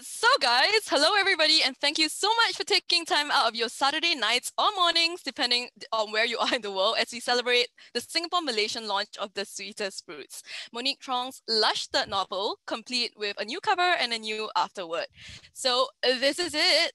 So guys, hello everybody, and thank you so much for taking time out of your Saturday nights or mornings, depending on where you are in the world, as we celebrate the Singapore-Malaysian launch of The Sweetest Fruits, Monique Truong's lush third novel, complete with a new cover and a new afterword. So this is it.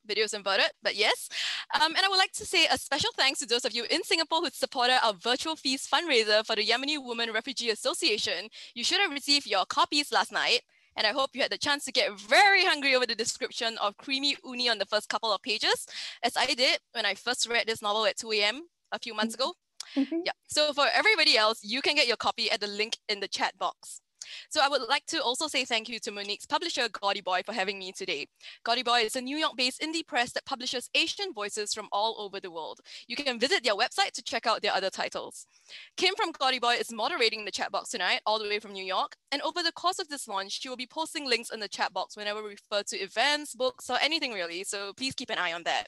Videos inverted, but yes. And I would like to say a special thanks to those of you in Singapore who supported our virtual feast fundraiser for the Yemeni Women Refugee Association. You should have received your copies last night, and I hope you had the chance to get very hungry over the description of creamy uni on the first couple of pages, as I did when I first read this novel at 2 a.m. a few months ago. Yeah. So for everybody else, you can get your copy at the link in the chat box. So I would like to also say thank you to Monique's publisher, Gaudy Boy, for having me today. Gaudy Boy is a New York-based indie press that publishes Asian voices from all over the world. You can visit their website to check out their other titles. Kim from Gaudy Boy is moderating the chat box tonight, all the way from New York. And over the course of this launch, she will be posting links in the chat box whenever we refer to events, books, or anything really. So please keep an eye on that.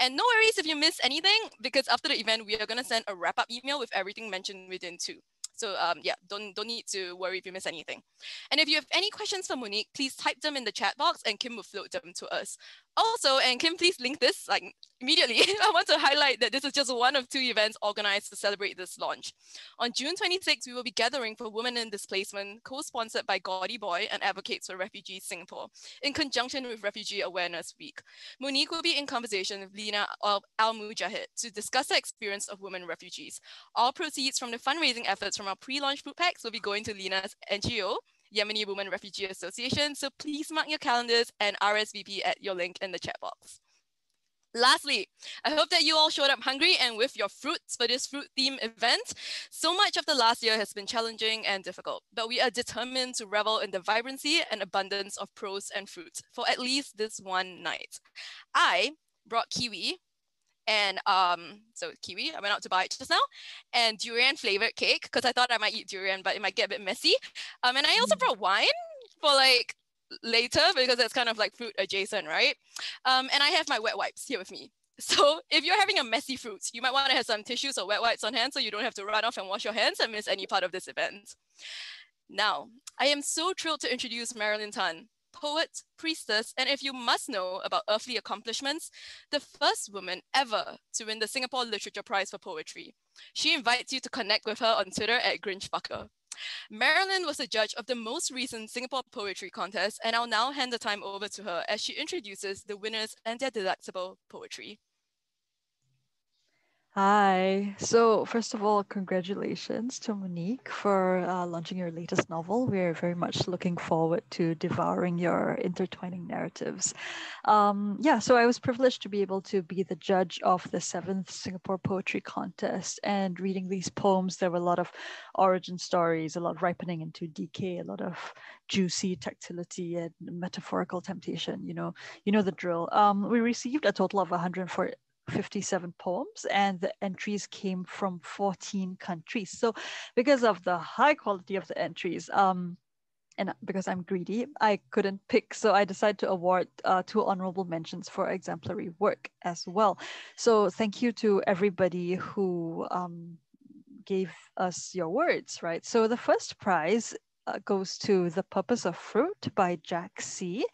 And no worries if you miss anything, because after the event, we are going to send a wrap-up email with everything mentioned within too. So yeah, don't need to worry if you miss anything. And if you have any questions for Monique, please type them in the chat box and Kim will float them to us. Also, and Kim, please link this like immediately. I want to highlight that this is just one of 2 events organized to celebrate this launch. On June 26th, we will be gathering for Women in Displacement, co-sponsored by Gaudy Boy and Advocates for Refugees Singapore, in conjunction with Refugee Awareness Week. Monique will be in conversation with Lina Al-Mujahid to discuss the experience of women refugees. All proceeds from the fundraising efforts from our pre-launch food packs will be going to Lina's NGO, Yemeni Women Refugee Association, so please mark your calendars and RSVP at your link in the chat box. Lastly, I hope that you all showed up hungry and with your fruits for this fruit theme event. So much of the last year has been challenging and difficult, but we are determined to revel in the vibrancy and abundance of prose and fruit for at least this one night. I brought kiwi, and so kiwi, I went out to buy it just now, and durian flavored cake, because I thought I might eat durian, but it might get a bit messy. And I also brought wine for like later, because it's kind of like fruit adjacent, right? And I have my wet wipes here with me. So if you're having a messy fruit, you might want to have some tissues or wet wipes on hand so you don't have to run off and wash your hands and miss any part of this event. Now, I am so thrilled to introduce Marylyn Tan, poet, priestess, and if you must know about earthly accomplishments, the first woman ever to win the Singapore Literature Prize for Poetry. She invites you to connect with her on Twitter at Grinchfucker. Marylyn was a judge of the most recent Singapore Poetry Contest, and I'll now hand the time over to her as she introduces the winners and their delectable poetry. Hi. So first of all, congratulations to Monique for launching your latest novel. We're very much looking forward to devouring your intertwining narratives. So I was privileged to be able to be the judge of the 7th Singapore Poetry Contest, and reading these poems, there were a lot of origin stories, a lot of ripening into decay, a lot of juicy tactility and metaphorical temptation. You know the drill. We received a total of 157 poems, and the entries came from 14 countries. So because of the high quality of the entries, and because I'm greedy, I couldn't pick. So I decided to award 2 honorable mentions for exemplary work as well. So thank you to everybody who gave us your words, right? So the first prize goes to The Purpose of Fruit by Jack C.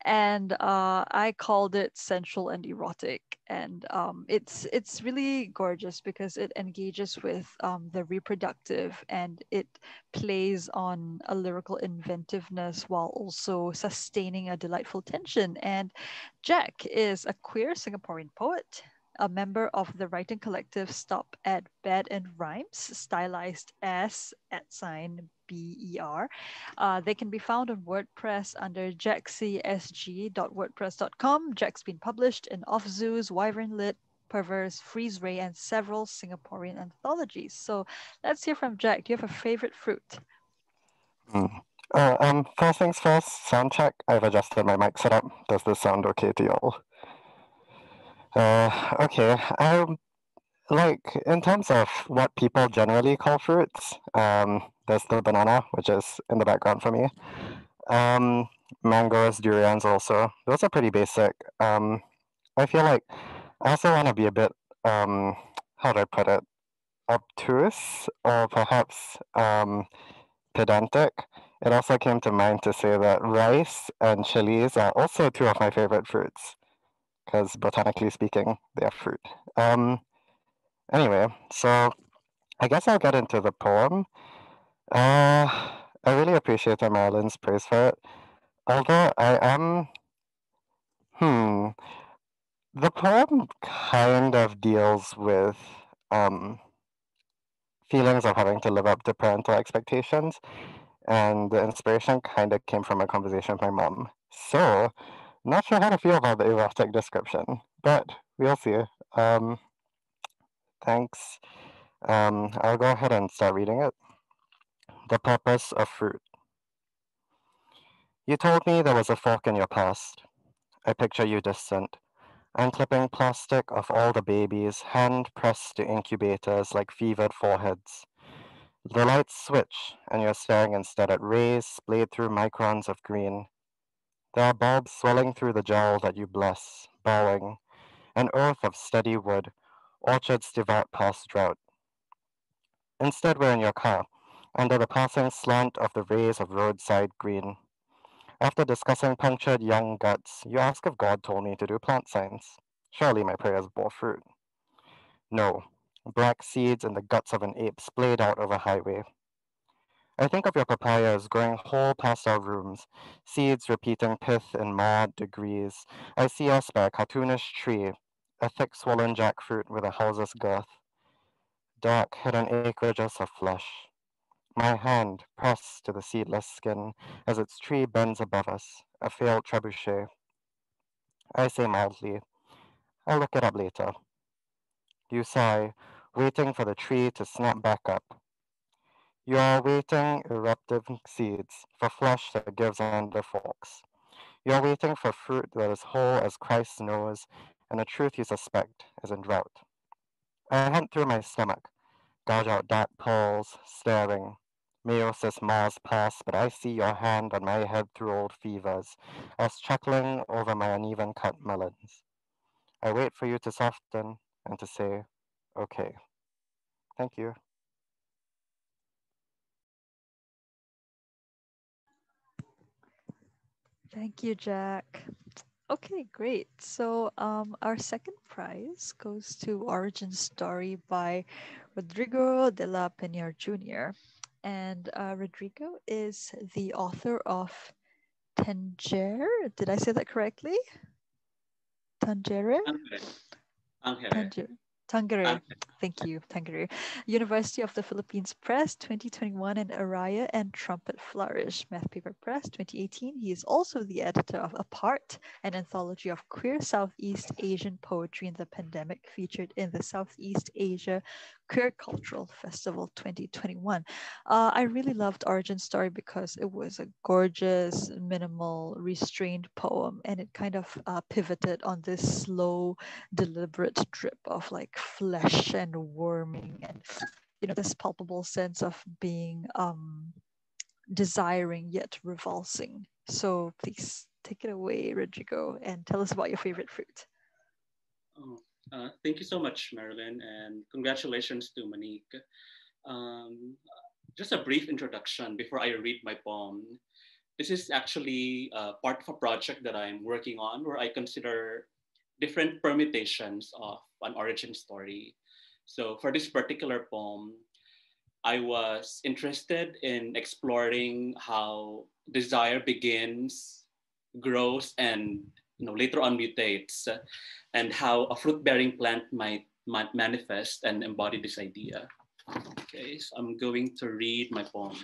And I called it sensual and erotic. And it's really gorgeous because it engages with the reproductive, and it plays on a lyrical inventiveness while also sustaining a delightful tension. And Jack is a queer Singaporean poet, a member of the writing collective Stop at Bad and Rhymes, stylized as @BER. They can be found on WordPress under jackscsg.wordpress.com. Jack's been published in Off Zoos, Wyvern Lit, Perverse, Freeze Ray, and several Singaporean anthologies. So let's hear from Jack. Do you have a favorite fruit? First things first, sound check. I've adjusted my mic setup. Does this sound okay to y'all? Okay. In terms of what people generally call fruits, there's the banana, which is in the background for me. Mangoes, durians also. Those are pretty basic. I feel like I also want to be a bit, how do I put it, obtuse or perhaps pedantic It also came to mind to say that rice and chilies are also two of my favorite fruits, because botanically speaking, they are fruit. Anyway, so I guess I'll get into the poem. I really appreciated Marilyn's praise for it. Although the poem kind of deals with feelings of having to live up to parental expectations, and the inspiration kind of came from a conversation with my mom. So, not sure how to feel about the erotic description, but we'll see. Thanks. I'll go ahead and start reading it. The purpose of fruit. You told me there was a fork in your past. I picture you distant, unclipping plastic of all the babies, hand pressed to incubators like fevered foreheads. The lights switch, and you're staring instead at rays splayed through microns of green. There are bulbs swelling through the gel that you bless, bowing, an earth of steady wood, orchards devout past drought. Instead, we're in your car, under the passing slant of the rays of roadside green. After discussing punctured young guts, you ask if God told me to do plant science. Surely my prayers bore fruit. No, black seeds in the guts of an ape splayed out over highway. I think of your papayas growing whole past our rooms, seeds repeating pith in mad degrees. I see us by a cartoonish tree, a thick swollen jackfruit with a house's girth. Dark hidden acreages of flesh. My hand pressed to the seedless skin as its tree bends above us, a failed trebuchet. I say mildly, I'll look it up later. You sigh, waiting for the tree to snap back up. You are waiting eruptive seeds for flesh that gives under forks. You are waiting for fruit that is whole as Christ knows, and the truth you suspect is in drought. I hunt through my stomach, gouge out dark pearls, staring. Meiosis Mars pass, but I see your hand on my head through old fevers, as chuckling over my uneven cut melons. I wait for you to soften and to say, okay. Thank you. Thank you, Jack. Okay, great. So our second prize goes to Origin Story by Rodrigo de la Pena Jr. And Rodrigo is the author of Tanger. Did I say that correctly? Tangere? Tanger. Tangere. Thank you, Tangere. University of the Philippines Press, 2021, and Araya and Trumpet Flourish, Math Paper Press, 2018. He is also the editor of Apart, an anthology of queer Southeast Asian poetry in the pandemic, featured in the Southeast Asia Queer Cultural Festival 2021. I really loved Origin Story because it was a gorgeous, minimal, restrained poem, and it kind of pivoted on this slow, deliberate drip of like flesh and worming, and this palpable sense of being desiring yet revulsing. So please take it away, Rodrigo, and tell us about your favorite fruit. Thank you so much, Marilyn, and congratulations to Monique. Just a brief introduction before I read my poem. This is actually part of a project that I'm working on where I consider different permutations of an origin story. So for this particular poem, I was interested in exploring how desire begins, grows, and later on mutates, and how a fruit-bearing plant might manifest and embody this idea. Okay, so I'm going to read my poem,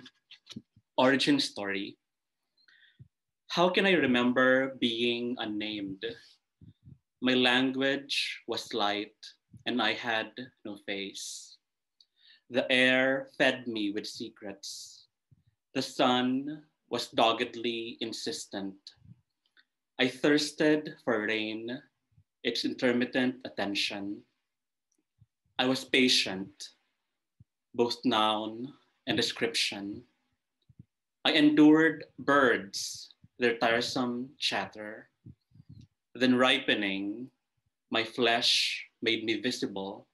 Origin Story. How can I remember being unnamed? My language was light, and I had no face. The air fed me with secrets. The sun was doggedly insistent. I thirsted for rain, its intermittent attention. I was patient, both noun and description. I endured birds, their tiresome chatter. Then ripening, my flesh made me visible.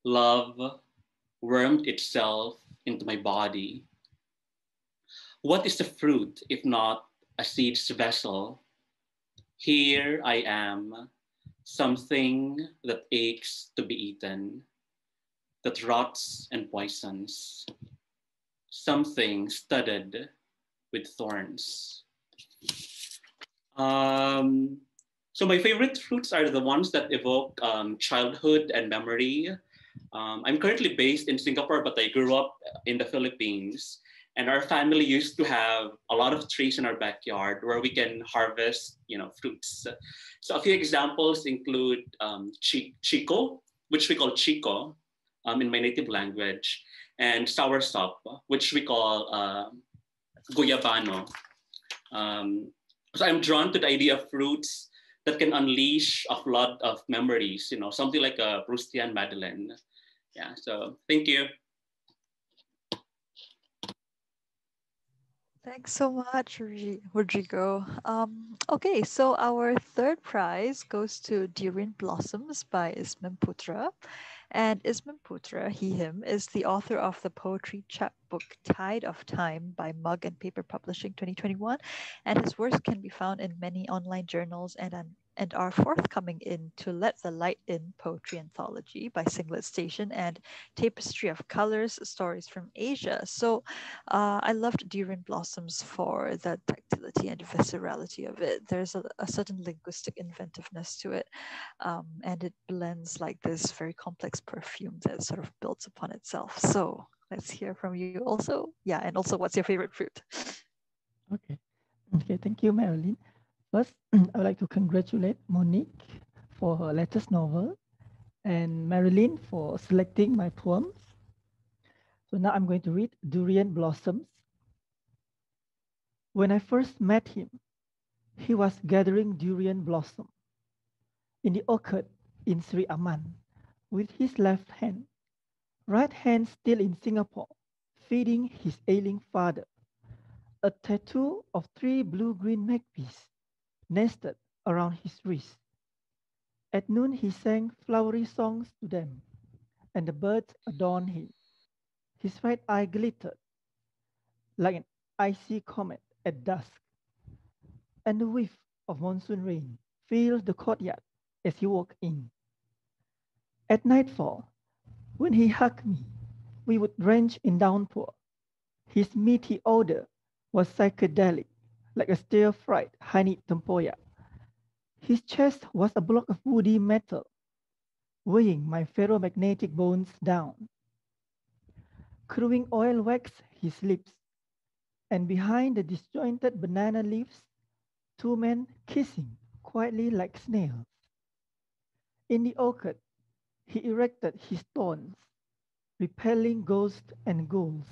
Love wormed itself into my body. What is the fruit if not a seed's vessel? Here I am, something that aches to be eaten, that rots and poisons, something studded with thorns. Um, so my favorite fruits are the ones that evoke childhood and memory. I'm currently based in Singapore, but I grew up in the Philippines. And our family used to have a lot of trees in our backyard where we can harvest, fruits. So a few examples include chico, which we call chico in my native language, and soursop, which we call guyabano. So I'm drawn to the idea of fruits that can unleash a flood of memories, something like a Proustian Madeleine. Yeah, so thank you. Thanks so much, Rodrigo. Okay, so our third prize goes to Durian Blossoms by Ismanputra. And Ismanputra, him, is the author of the poetry chapbook Tide of Time by Mug and Paper Publishing 2021. And his works can be found in many online journals and are forthcoming in To Let the Light In Poetry Anthology by Singlet Station and Tapestry of Colors, Stories from Asia. So I loved Durian Blossoms for the tactility and viscerality of it. There's a certain linguistic inventiveness to it, and it blends like this very complex perfume that sort of builds upon itself. So let's hear from you also. Yeah, and also what's your favorite fruit? Okay, thank you, Marylyn. First, I would like to congratulate Monique for her latest novel and Marylyn for selecting my poems. So now I'm going to read Durian Blossoms. When I first met him, he was gathering durian blossom in the orchard in Sri Aman with his left hand, right hand still in Singapore, feeding his ailing father. A tattoo of 3 blue-green magpies nested around his wrist. At noon he sang flowery songs to them, and the birds adorned him. His right eye glittered like an icy comet at dusk, and the whiff of monsoon rain filled the courtyard as he walked in. At nightfall, when he hugged me, we would drench in downpour. His meaty odor was psychedelic, like a stir-fried honey tempoyak. His chest was a block of woody metal, weighing my ferromagnetic bones down. Crewing oil waxed his lips, and behind the disjointed banana leaves, 2 men kissing quietly like snails. In the orchard, he erected his thorns, repelling ghosts and ghouls.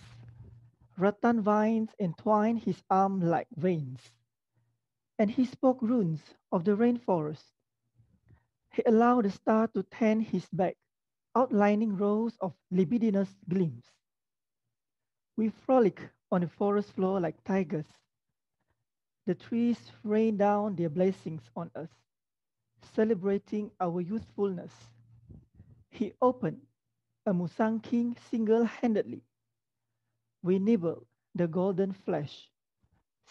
Rattan vines entwined his arm like veins, and he spoke runes of the rainforest. He allowed the star to tan his back, outlining rows of libidinous gleams. We frolic on the forest floor like tigers. The trees rain down their blessings on us, celebrating our youthfulness. He opened a Musang King single-handedly. We nibble the golden flesh.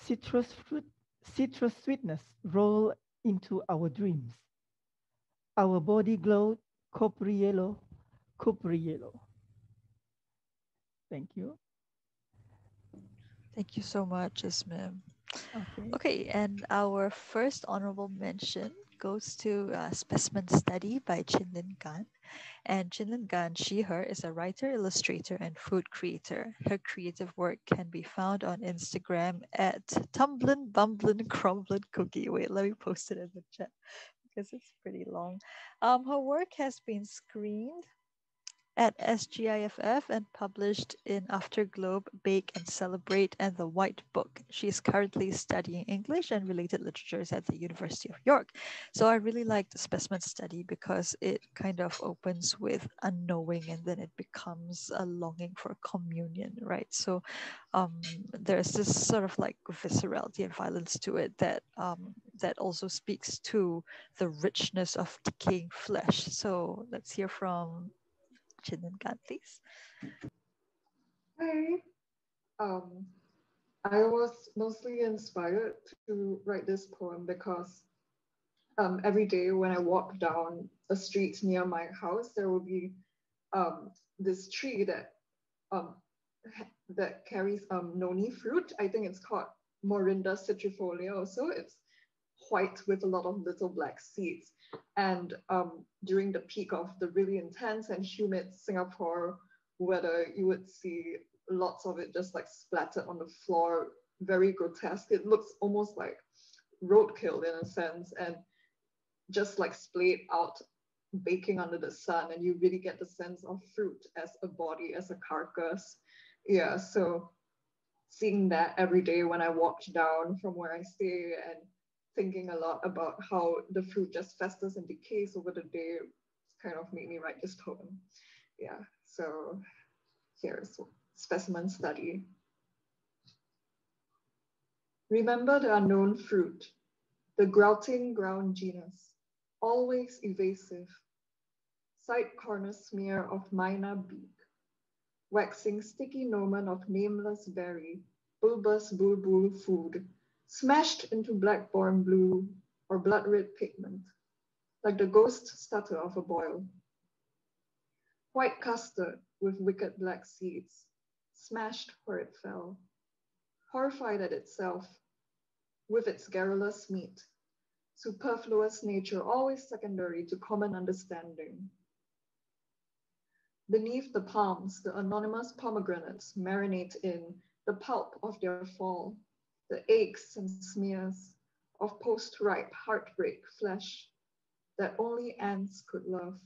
Citrus sweetness roll into our dreams. Our body glowed coppery yellow, coppery yellow. Thank you. Thank you so much, Ismim. Okay. Okay, and our first honorable mention goes to Specimen Study by Chinlin Gan. And Chinlin Gan, she, her, is a writer, illustrator, and food creator. Her creative work can be found on Instagram at Tumblin, Bumblin, Crumblin Cookie. Wait, let me post it in the chat because it's pretty long. Her work has been screened at SGIFF and published in Afterglobe, Bake and Celebrate, and The White Book. She is currently studying English and related literatures at the University of York. So I really like the Specimen Study because it kind of opens with unknowing and then it becomes a longing for communion, right? So there's this sort of like viscerality and violence to it that that also speaks to the richness of decaying flesh. So let's hear from Chinlin Gan, please. Hi. Um, I was mostly inspired to write this poem because every day when I walk down a street near my house, there will be this tree um, that carries noni fruit. I think it's called Morinda citrifolia also. It's white with a lot of little black seeds. And during the peak of the really intense and humid Singapore weather, you would see lots of it just like splattered on the floor, very grotesque. It looks almost like roadkill in a sense, and just like splayed out, baking under the sun, and you really get the sense of fruit as a body, as a carcass. Yeah, so seeing that every day when I walked down from where I stay and thinking a lot about how the fruit just festers and decays over the day kind of made me write this poem. Yeah, so here's specimen study. Remember the unknown fruit, the grouting ground genus, always evasive, side corner smear of minor beak, waxing sticky nomen of nameless berry, bulbous bulbul food, smashed into blackborn blue or blood red pigment, like the ghost stutter of a boil. White custard with wicked black seeds, smashed where it fell, horrified at itself, with its garrulous meat, superfluous nature always secondary to common understanding. Beneath the palms, the anonymous pomegranates marinate in the pulp of their fall, the aches and smears of post-ripe heartbreak flesh that only ants could love.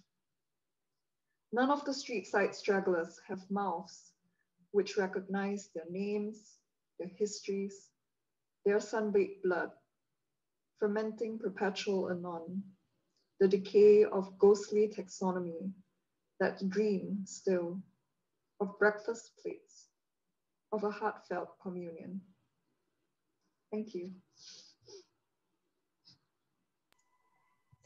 None of the street-side stragglers have mouths which recognize their names, their histories, their sun-baked blood, fermenting perpetual anon, the decay of ghostly taxonomy that dream still of breakfast plates, of a heartfelt communion. Thank you.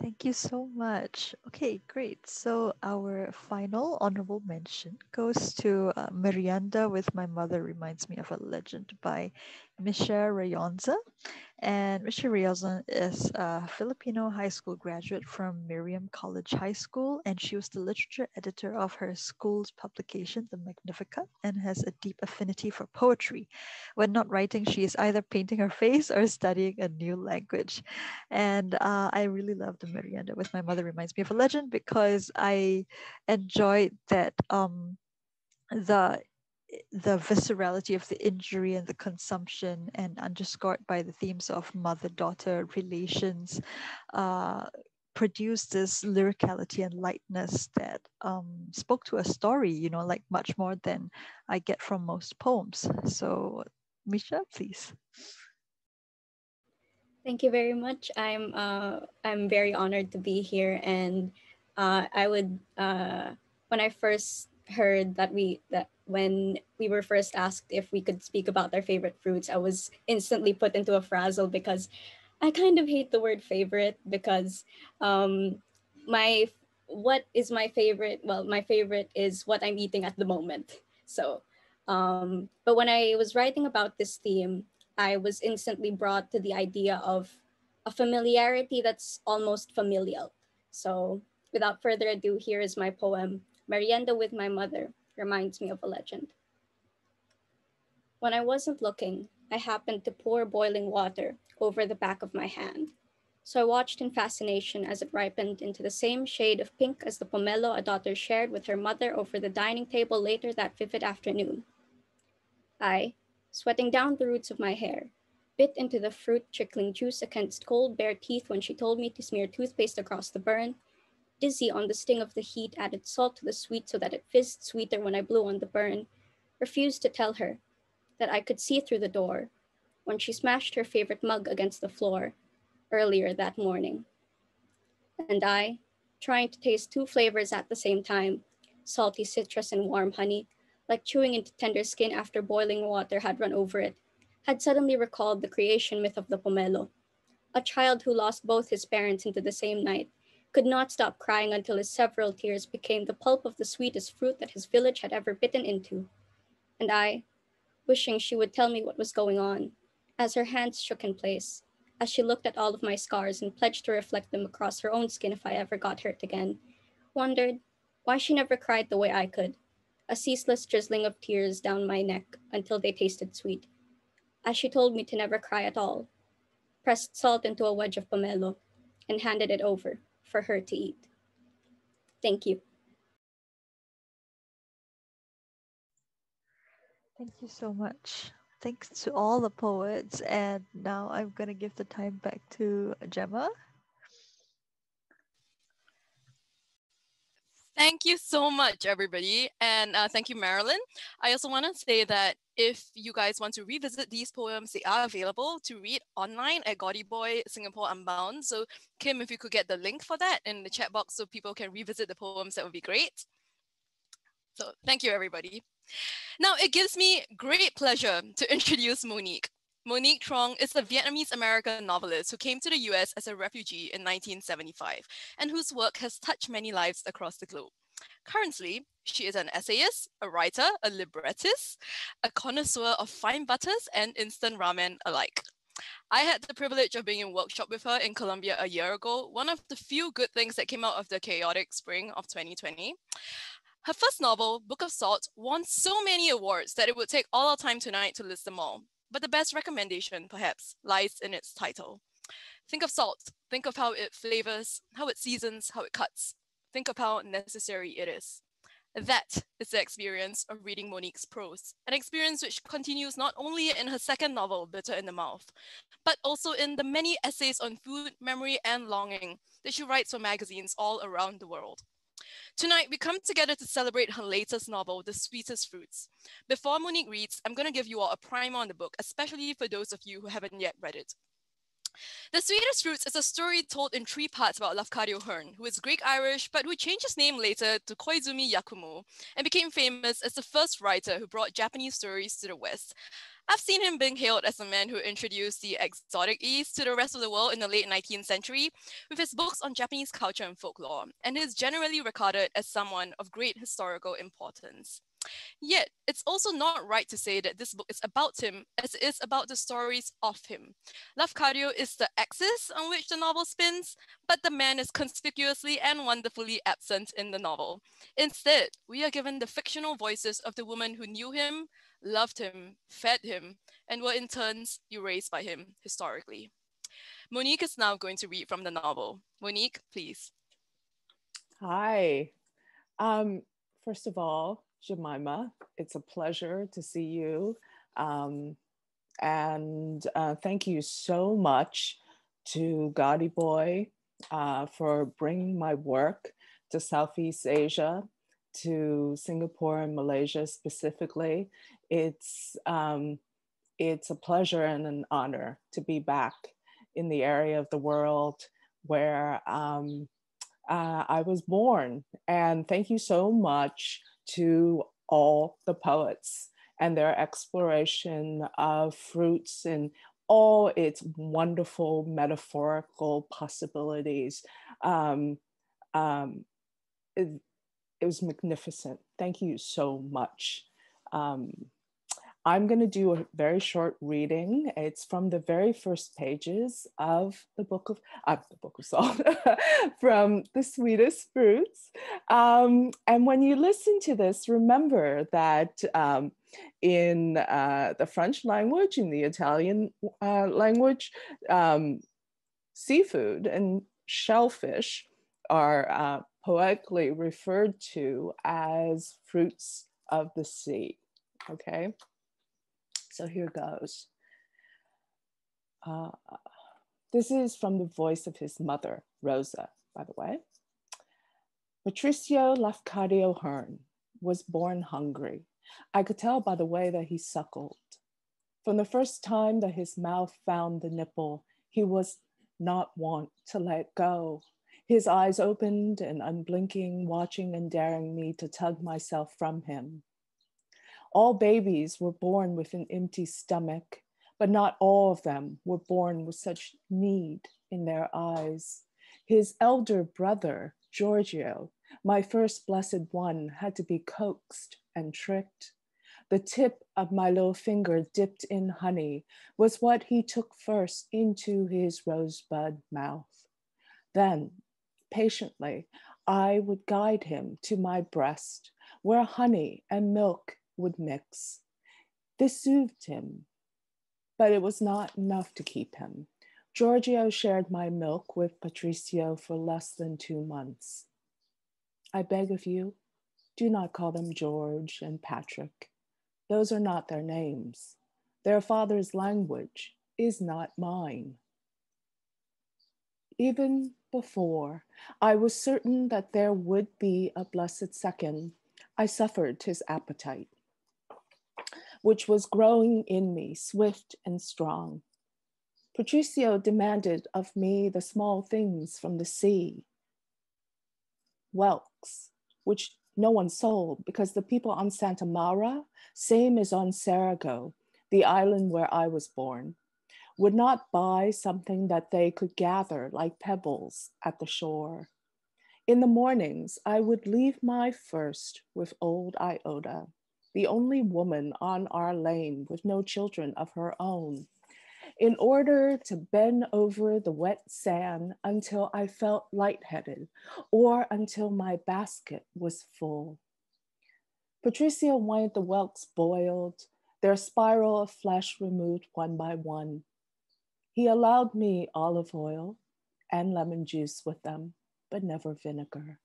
Thank you so much. Okay, great. So our final honorable mention goes to Merienda with My Mother Reminds Me of a Legend by Misha Rayonza. And Misha Rayonza is a Filipino high school graduate from Miriam College High School, and she was the literature editor of her school's publication, The Magnificat, and has a deep affinity for poetry. When not writing, she is either painting her face or studying a new language. And I really love the Merienda with My Mother Reminds Me of a Legend because I enjoyed that the viscerality of the injury and the consumption, and underscored by the themes of mother-daughter relations, produced this lyricality and lightness that spoke to a story, you know, like much more than I get from most poems. So, Misha, please. Thank you very much. I'm very honored to be here, and I would when I first heard that when we were first asked if we could speak about our favorite fruits, I was instantly put into a frazzle because I kind of hate the word favorite because um, my what is my favorite? Well, my favorite is what I'm eating at the moment. So, but when I was writing about this theme, I was instantly brought to the idea of a familiarity that's almost familial. So, without further ado, here is my poem, Merienda with My Mother Reminds Me of a Legend. When I wasn't looking, I happened to pour boiling water over the back of my hand. So I watched in fascination as it ripened into the same shade of pink as the pomelo a daughter shared with her mother over the dining table later that vivid afternoon. I, sweating down the roots of my hair, bit into the fruit trickling juice against cold bare teeth when she told me to smear toothpaste across the burn, dizzy on the sting of the heat added salt to the sweet so that it fizzed sweeter when I blew on the burn, refused to tell her that I could see through the door when she smashed her favorite mug against the floor earlier that morning. And I, trying to taste two flavors at the same time, salty citrus and warm honey, like chewing into tender skin after boiling water had run over it, had suddenly recalled the creation myth of the pomelo. A child who lost both his parents into the same night could not stop crying until his several tears became the pulp of the sweetest fruit that his village had ever bitten into. And I, wishing she would tell me what was going on, as her hands shook in place, as she looked at all of my scars and pledged to reflect them across her own skin if I ever got hurt again, wondered why she never cried the way I could, a ceaseless drizzling of tears down my neck until they tasted sweet, as she told me to never cry at all, pressed salt into a wedge of pomelo, and handed it over for her to eat. Thank you. Thank you so much. Thanks to all the poets. And now I'm going to give the time back to Gemma. Thank you so much, everybody. And thank you, Marylyn. I also want to say that if you guys want to revisit these poems, they are available to read online at Gaudy Boy, Singapore Unbound. So Kim, if you could get the link for that in the chat box so people can revisit the poems, that would be great. So thank you, everybody. Now, it gives me great pleasure to introduce Monique. Monique Truong is a Vietnamese American novelist who came to the US as a refugee in 1975 and whose work has touched many lives across the globe. Currently, she is an essayist, a writer, a librettist, a connoisseur of fine butters and instant ramen alike. I had the privilege of being in workshop with her in Colombia a year ago, one of the few good things that came out of the chaotic spring of 2020. Her first novel, Book of Salt, won so many awards that it would take all our time tonight to list them all. But the best recommendation, perhaps, lies in its title. Think of salt. Think of how it flavors, how it seasons, how it cuts. Think of how necessary it is. That is the experience of reading Monique's prose, an experience which continues not only in her second novel, Bitter in the Mouth, but also in the many essays on food, memory, and longing that she writes for magazines all around the world. Tonight, we come together to celebrate her latest novel, The Sweetest Fruits. Before Monique reads, I'm going to give you all a primer on the book, especially for those of you who haven't yet read it. The Sweetest Fruits is a story told in 3 parts about Lafcadio Hearn, who is Greek-Irish, but who changed his name later to Koizumi Yakumo and became famous as the first writer who brought Japanese stories to the West. I've seen him being hailed as the man who introduced the exotic East to the rest of the world in the late 19th century with his books on Japanese culture and folklore, and is generally regarded as someone of great historical importance. Yet, it's also not right to say that this book is about him as it is about the stories of him. Lafcadio is the axis on which the novel spins, but the man is conspicuously and wonderfully absent in the novel. Instead, we are given the fictional voices of the women who knew him, loved him, fed him, and were in turns erased by him historically. Monique is now going to read from the novel. Monique, please. Hi. First of all, Jemimah, it's a pleasure to see you. And thank you so much to Gaudy Boy for bringing my work to Southeast Asia, to Singapore and Malaysia specifically. It's a pleasure and an honor to be back in the area of the world where I was born. And thank you so much to all the poets and their exploration of fruits and all its wonderful metaphorical possibilities. It was magnificent. Thank you so much. I'm going to do a very short reading. It's from the very first pages of the Book of Salt, from The Sweetest Fruits. And when you listen to this, remember that in the French language, in the Italian language, seafood and shellfish are poetically referred to as fruits of the sea, okay? So here goes. This is from the voice of his mother, Rosa, by the way. Patricio Lafcadio Hearn was born hungry. I could tell by the way that he suckled. From the first time that his mouth found the nipple, he was not wont to let go. His eyes opened and unblinking, watching and daring me to tug myself from him. All babies were born with an empty stomach, but not all of them were born with such need in their eyes. His elder brother, Giorgio, my first blessed one, had to be coaxed and tricked. The tip of my little finger dipped in honey was what he took first into his rosebud mouth. Then, patiently, I would guide him to my breast, where honey and milk would mix. This soothed him, but it was not enough to keep him. Giorgio shared my milk with Patricio for less than 2 months. I beg of you, do not call them George and Patrick. Those are not their names. Their father's language is not mine. Even before I was certain that there would be a blessed second, I suffered his appetite, which was growing in me, swift and strong. Patricio demanded of me the small things from the sea, whelks, which no one sold because the people on Santa Maura, same as on Sarago, the island where I was born, would not buy something that they could gather like pebbles at the shore. In the mornings, I would leave my first with old Iota, the only woman on our lane with no children of her own, in order to bend over the wet sand until I felt lightheaded or until my basket was full. Patricio wanted the whelks boiled, their spiral of flesh removed one by one. He allowed me olive oil and lemon juice with them, but never vinegar.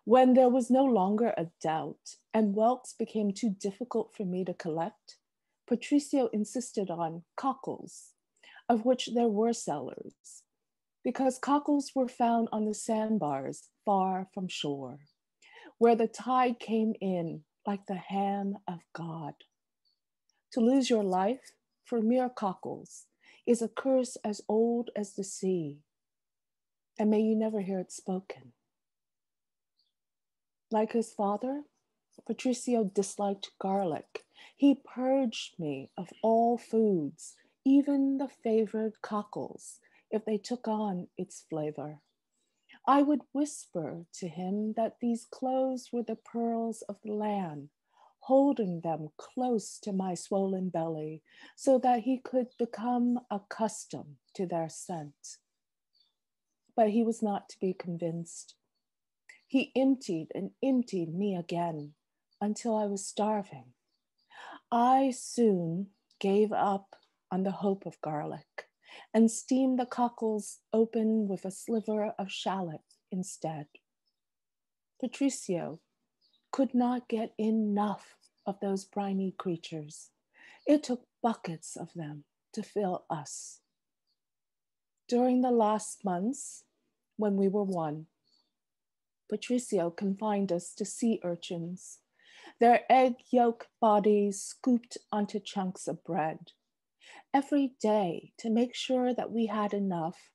When there was no longer a doubt and whelks became too difficult for me to collect, Patricio insisted on cockles, of which there were sellers, because cockles were found on the sandbars far from shore, where the tide came in like the hand of God. To lose your life for mere cockles is a curse as old as the sea, and may you never hear it spoken. Like his father, Patricio disliked garlic. He purged me of all foods, even the favored cockles, if they took on its flavor. I would whisper to him that these cloves were the pearls of the land, holding them close to my swollen belly so that he could become accustomed to their scent. But he was not to be convinced. He emptied and emptied me again until I was starving. I soon gave up on the hope of garlic and steamed the cockles open with a sliver of shallot instead. Patricio could not get enough of those briny creatures. It took buckets of them to fill us. During the last months, when we were one, Patricio confined us to sea urchins, their egg yolk bodies scooped onto chunks of bread. Every day, to make sure that we had enough,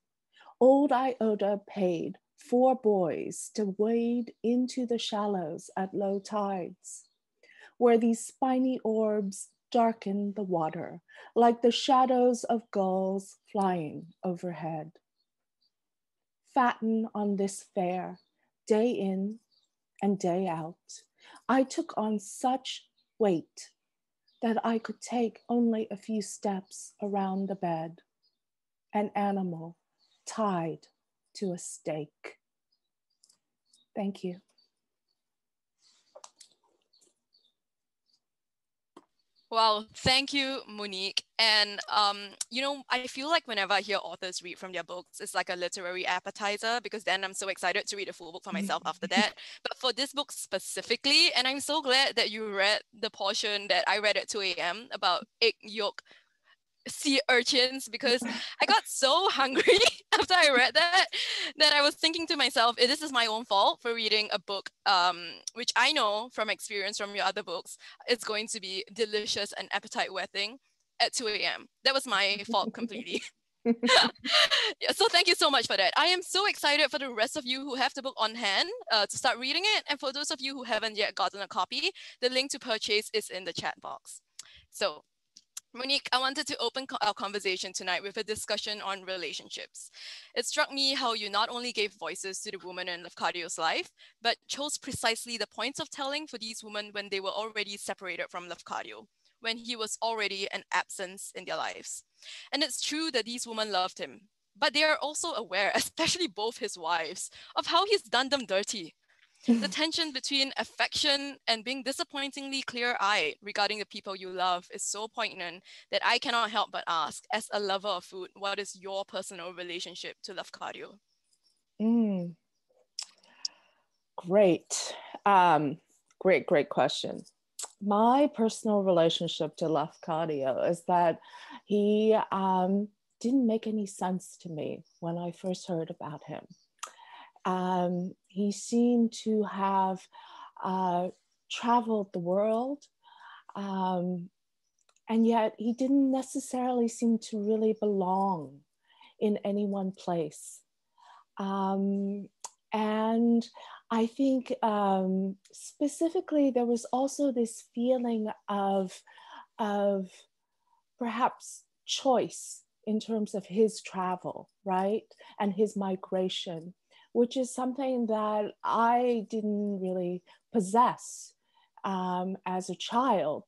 old Iota paid 4 boys to wade into the shallows at low tides, where these spiny orbs darkened the water like the shadows of gulls flying overhead. Fattened on this fare, day in and day out, I took on such weight that I could take only a few steps around the bed, an animal tied to a stake. Thank you. Wow, thank you, Monique. And I feel like whenever I hear authors read from their books, it's like a literary appetizer, because then I'm so excited to read a full book for myself after that. But for this book specifically, and I'm so glad that you read the portion that I read at 2 a.m. about egg yolk sea urchins, because I got so hungry after I read that I was thinking to myself, this is my own fault for reading a book which I know from experience from your other books it's going to be delicious and appetite whetting at 2 a.m. That was my fault completely. Yeah, so thank you so much for that. I am so excited for the rest of you who have the book on hand to start reading it, and for those of you who haven't yet gotten a copy, the link to purchase is in the chat box. So Monique, I wanted to open our conversation tonight with a discussion on relationships. It struck me how you not only gave voices to the women in Lafcadio's life, but chose precisely the points of telling for these women when they were already separated from Lafcadio, when he was already an absence in their lives. And it's true that these women loved him, but they are also aware, especially both his wives, of how he's done them dirty. The tension between affection and being disappointingly clear-eyed regarding the people you love is so poignant that I cannot help but ask, as a lover of food, what is your personal relationship to Lafcadio? Great. Great question. My personal relationship to Lafcadio is that he didn't make any sense to me when I first heard about him. He seemed to have traveled the world, and yet he didn't necessarily seem to really belong in any one place. And I think specifically there was also this feeling of perhaps choice in terms of his travel, right? And his migration, which is something that I didn't really possess as a child.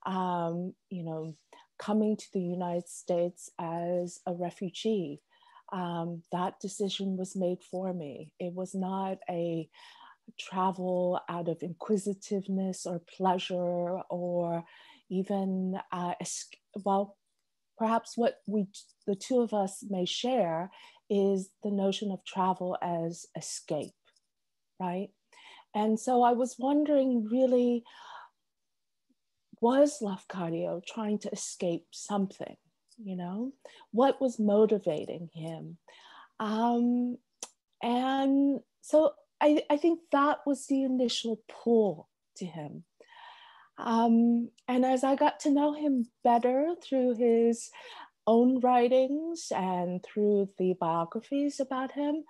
You know, coming to the United States as a refugee, that decision was made for me. It was not a travel out of inquisitiveness or pleasure or even, well, perhaps what the two of us may share is the notion of travel as escape, right? And so I was wondering, really, was Lafcadio trying to escape something? You know, what was motivating him? And so I think that was the initial pull to him. And as I got to know him better through his own writings and through the biographies about him,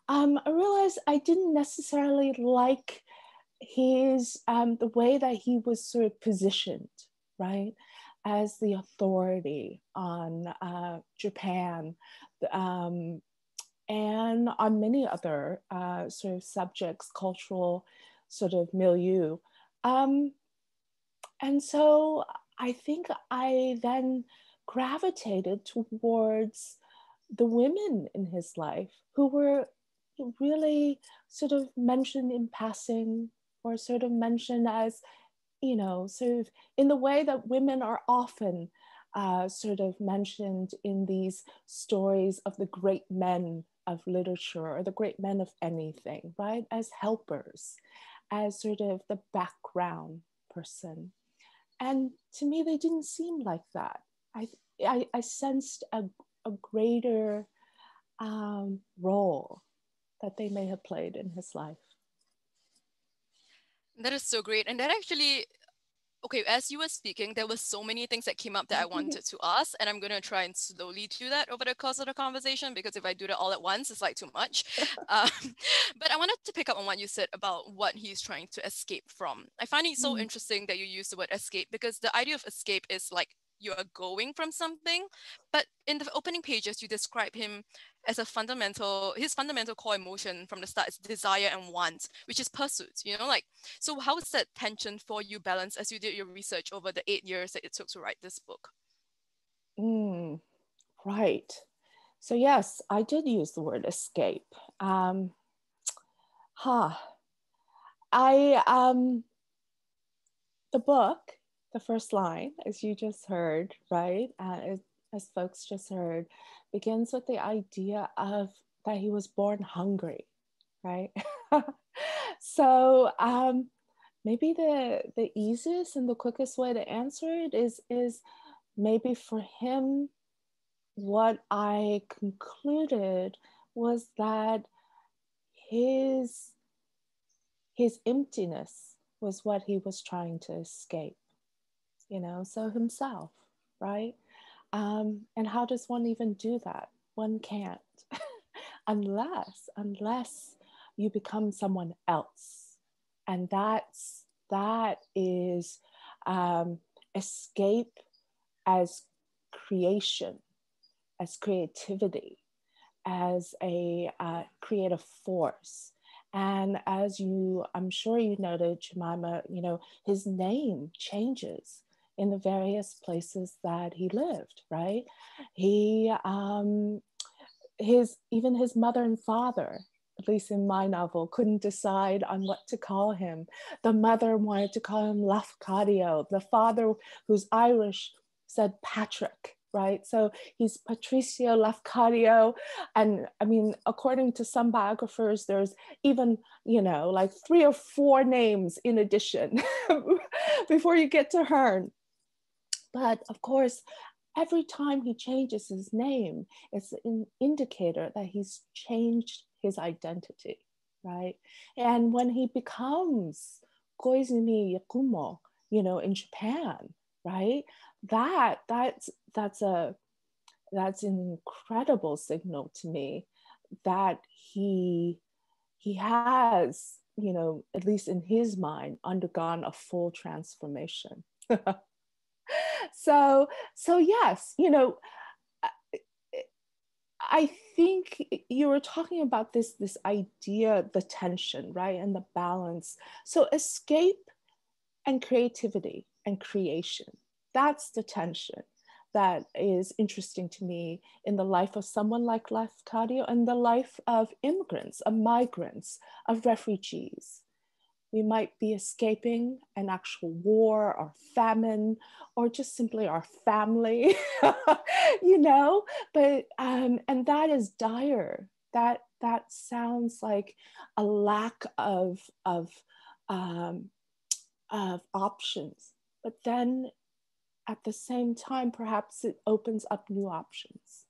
I realized I didn't necessarily like his, the way that he was sort of positioned, right? As the authority on Japan, and on many other sort of subjects, cultural sort of milieu. And so I think I then gravitated towards the women in his life who were really sort of mentioned in passing or sort of mentioned as, you know, sort of in the way that women are often sort of mentioned in these stories of the great men of literature or the great men of anything, right? As helpers, as sort of the background person. And to me, they didn't seem like that. I sensed a greater role that they may have played in his life. That is so great. And that actually, okay, as you were speaking, there were so many things that came up that I wanted to ask, and I'm going to try and slowly do that over the course of the conversation, because if I do that all at once, it's like too much. But I wanted to pick up on what you said about what he's trying to escape from. I find it so interesting that you use the word escape, because the idea of escape is like you are going from something, but in the opening pages, you describe him as his fundamental core emotion from the start is desire and want, which is pursuit, you know, like, so how is that tension for you balanced as you did your research over the 8 years that it took to write this book? Right. So yes, I did use the word escape. The book, the first line, as you just heard, right, as folks just heard, begins with the idea of that he was born hungry, right? So maybe the easiest and the quickest way to answer it is maybe for him, what I concluded was that his emptiness was what he was trying to escape, you know, so himself, right? And how does one even do that? One can't, unless you become someone else. And that is escape as creation, as creativity, as a creative force. And as I'm sure you noted, Jemimah, his name changes in the various places that he lived, right? Even his mother and father, at least in my novel, couldn't decide on what to call him. The mother wanted to call him Lafcadio. The father, who's Irish, said Patrick, right? So he's Patricio Lafcadio. And I mean, according to some biographers, there's even, like 3 or 4 names in addition before you get to Hearn. But of course, every time he changes his name, it's an indicator that he's changed his identity, right? And when he becomes Koizumi Yakumo, in Japan, right? That's an incredible signal to me that he has, at least in his mind, undergone a full transformation. So yes, I think you were talking about this idea, the tension, right? And the balance. So escape and creativity and creation, that's the tension that is interesting to me in the life of someone like Lafcadio and the life of immigrants, of migrants, of refugees. We might be escaping an actual war or famine, or just simply our family, but, and that is dire. That sounds like a lack of options. But then at the same time, perhaps it opens up new options.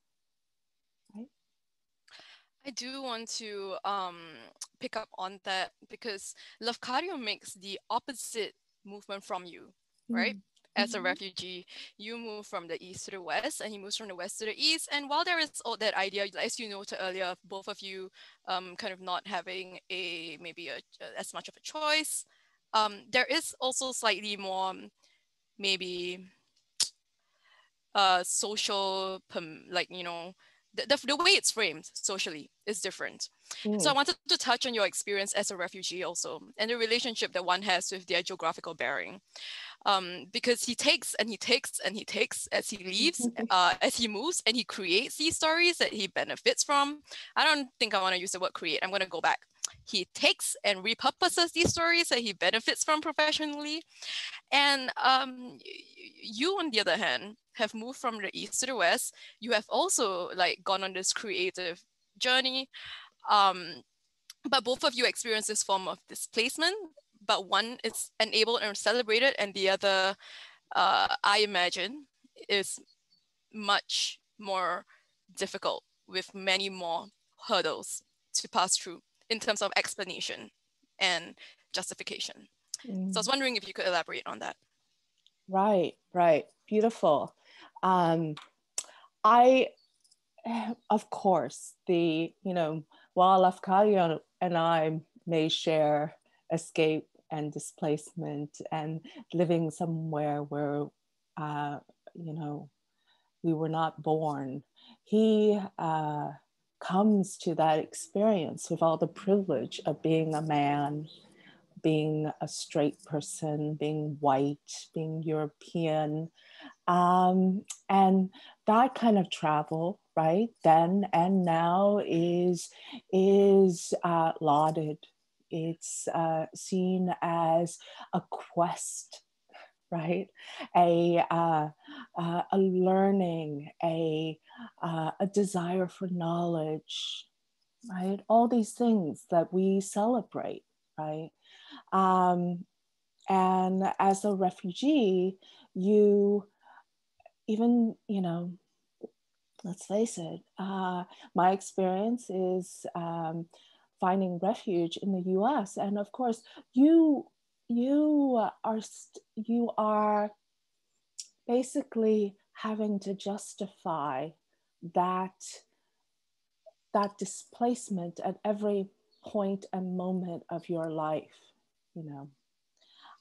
I do want to pick up on that because Lafcadio makes the opposite movement from you, right? As a refugee, you move from the east to the west, and he moves from the west to the east. And while there is all that idea, as you noted earlier, of both of you kind of not having as much of a choice, there is also slightly more maybe social, the way it's framed socially is different. So I wanted to touch on your experience as a refugee also, and the relationship that one has with their geographical bearing. Because he takes and he takes and he takes as he leaves, as he moves, and he creates these stories that he benefits from. I don't think I want to use the word create. I'm going to go back. He takes and repurposes these stories that he benefits from professionally. And you, on the other hand, have moved from the east to the west. You have also gone on this creative journey. But both of you experience this form of displacement, but one is enabled and celebrated, and the other, I imagine, is much more difficult with many more hurdles to pass through in terms of explanation and justification. So I was wondering if you could elaborate on that. Right. Beautiful. Of course, while Lafcadio and I may share escape and displacement and living somewhere where, we were not born, he comes to that experience with all the privilege of being a man, being a straight person, being white, being European. And that kind of travel, right, then and now is lauded. It's seen as a quest, right? A learning, a desire for knowledge, right? All these things that we celebrate, right? And as a refugee, let's face it, my experience is finding refuge in the US. And of course, you are basically having to justify that displacement at every point and moment of your life,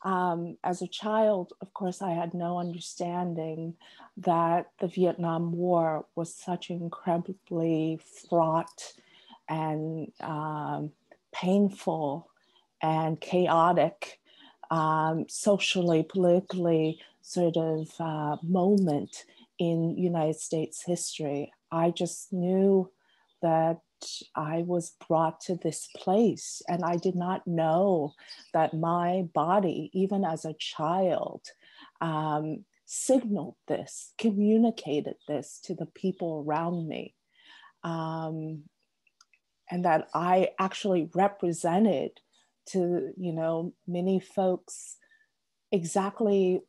As a child, of course, I had no understanding that the Vietnam War was such incredibly fraught and painful and chaotic, socially, politically sort of moment in United States history. I just knew that I was brought to this place, and I did not know that my body, even as a child, signaled this, communicated this to the people around me. And that I actually represented to, you know, many folks exactly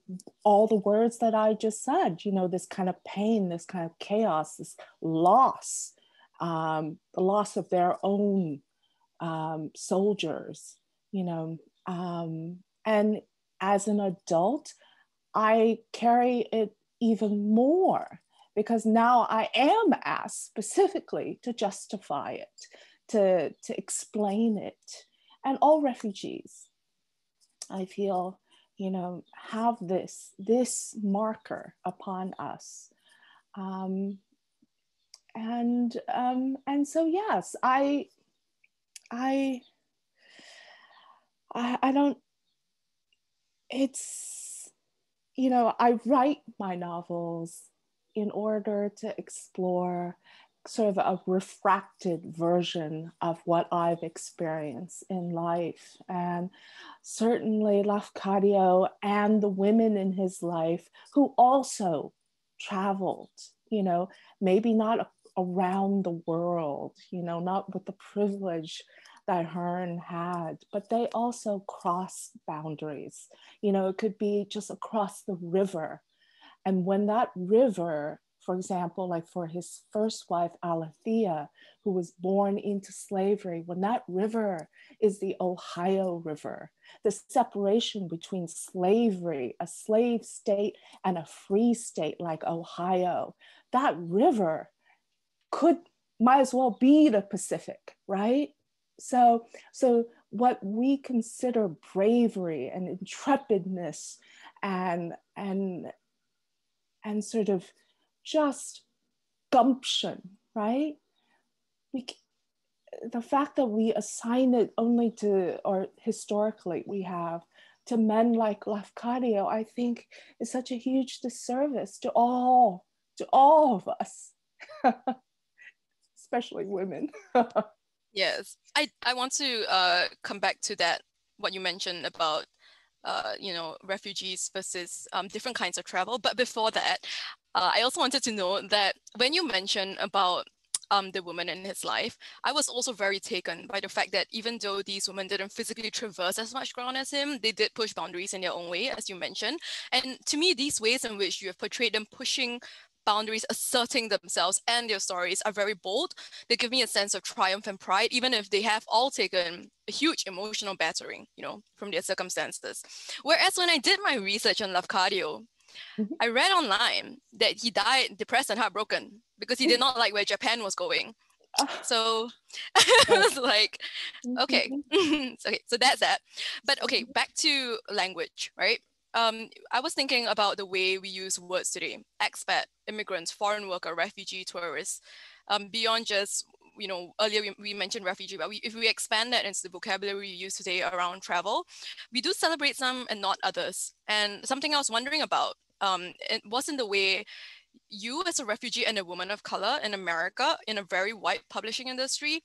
all the words that I just said, you know, this kind of pain, this kind of chaos, this loss, the loss of their own soldiers, you know. And as an adult, I carry it even more, because now I am asked specifically to justify it, to explain it. And all refugees, I feel, you know, have this marker upon us. And so, yes, I don't, it's, you know, I write my novels in order to explore sort of a refracted version of what I've experienced in life. And certainly Lafcadio and the women in his life who also traveled, you know, maybe not around the world, you know, not with the privilege that Hearn had, but they also crossed boundaries. You know, it could be just across the river. And when that river, for example, like for his first wife, Alethea, who was born into slavery, when that river is the Ohio River, the separation between slavery, a slave state, and a free state like Ohio, that river might as well be the Pacific, right? So what we consider bravery and intrepidness and sort of just gumption, right? The fact that we assign it only to, or historically we have, to men like Lafcadio, I think is such a huge disservice to all of us, especially women. Yes, I want to come back to that, what you mentioned about you know, refugees versus different kinds of travel. But before that, I also wanted to know that when you mentioned about the woman in his life, I was also very taken by the fact that even though these women didn't physically traverse as much ground as him, they did push boundaries in their own way, as you mentioned. And to me, these ways in which you have portrayed them pushing boundaries, asserting themselves and their stories are very bold. They give me a sense of triumph and pride, even if they have all taken a huge emotional battering, you know, from their circumstances. Whereas when I did my research on Lafcadio, I read online that he died depressed and heartbroken because he did not like where Japan was going. So I was like, okay, okay, so that's that. But okay, back to language, right? I was thinking about the way we use words today: expat, immigrants, foreign worker, refugee, tourist. Beyond just, you know, earlier we mentioned refugee, but if we expand that into the vocabulary we use today around travel, we do celebrate some and not others. And something I was wondering about, it wasn't the way you as a refugee and a woman of color in America in a very white publishing industry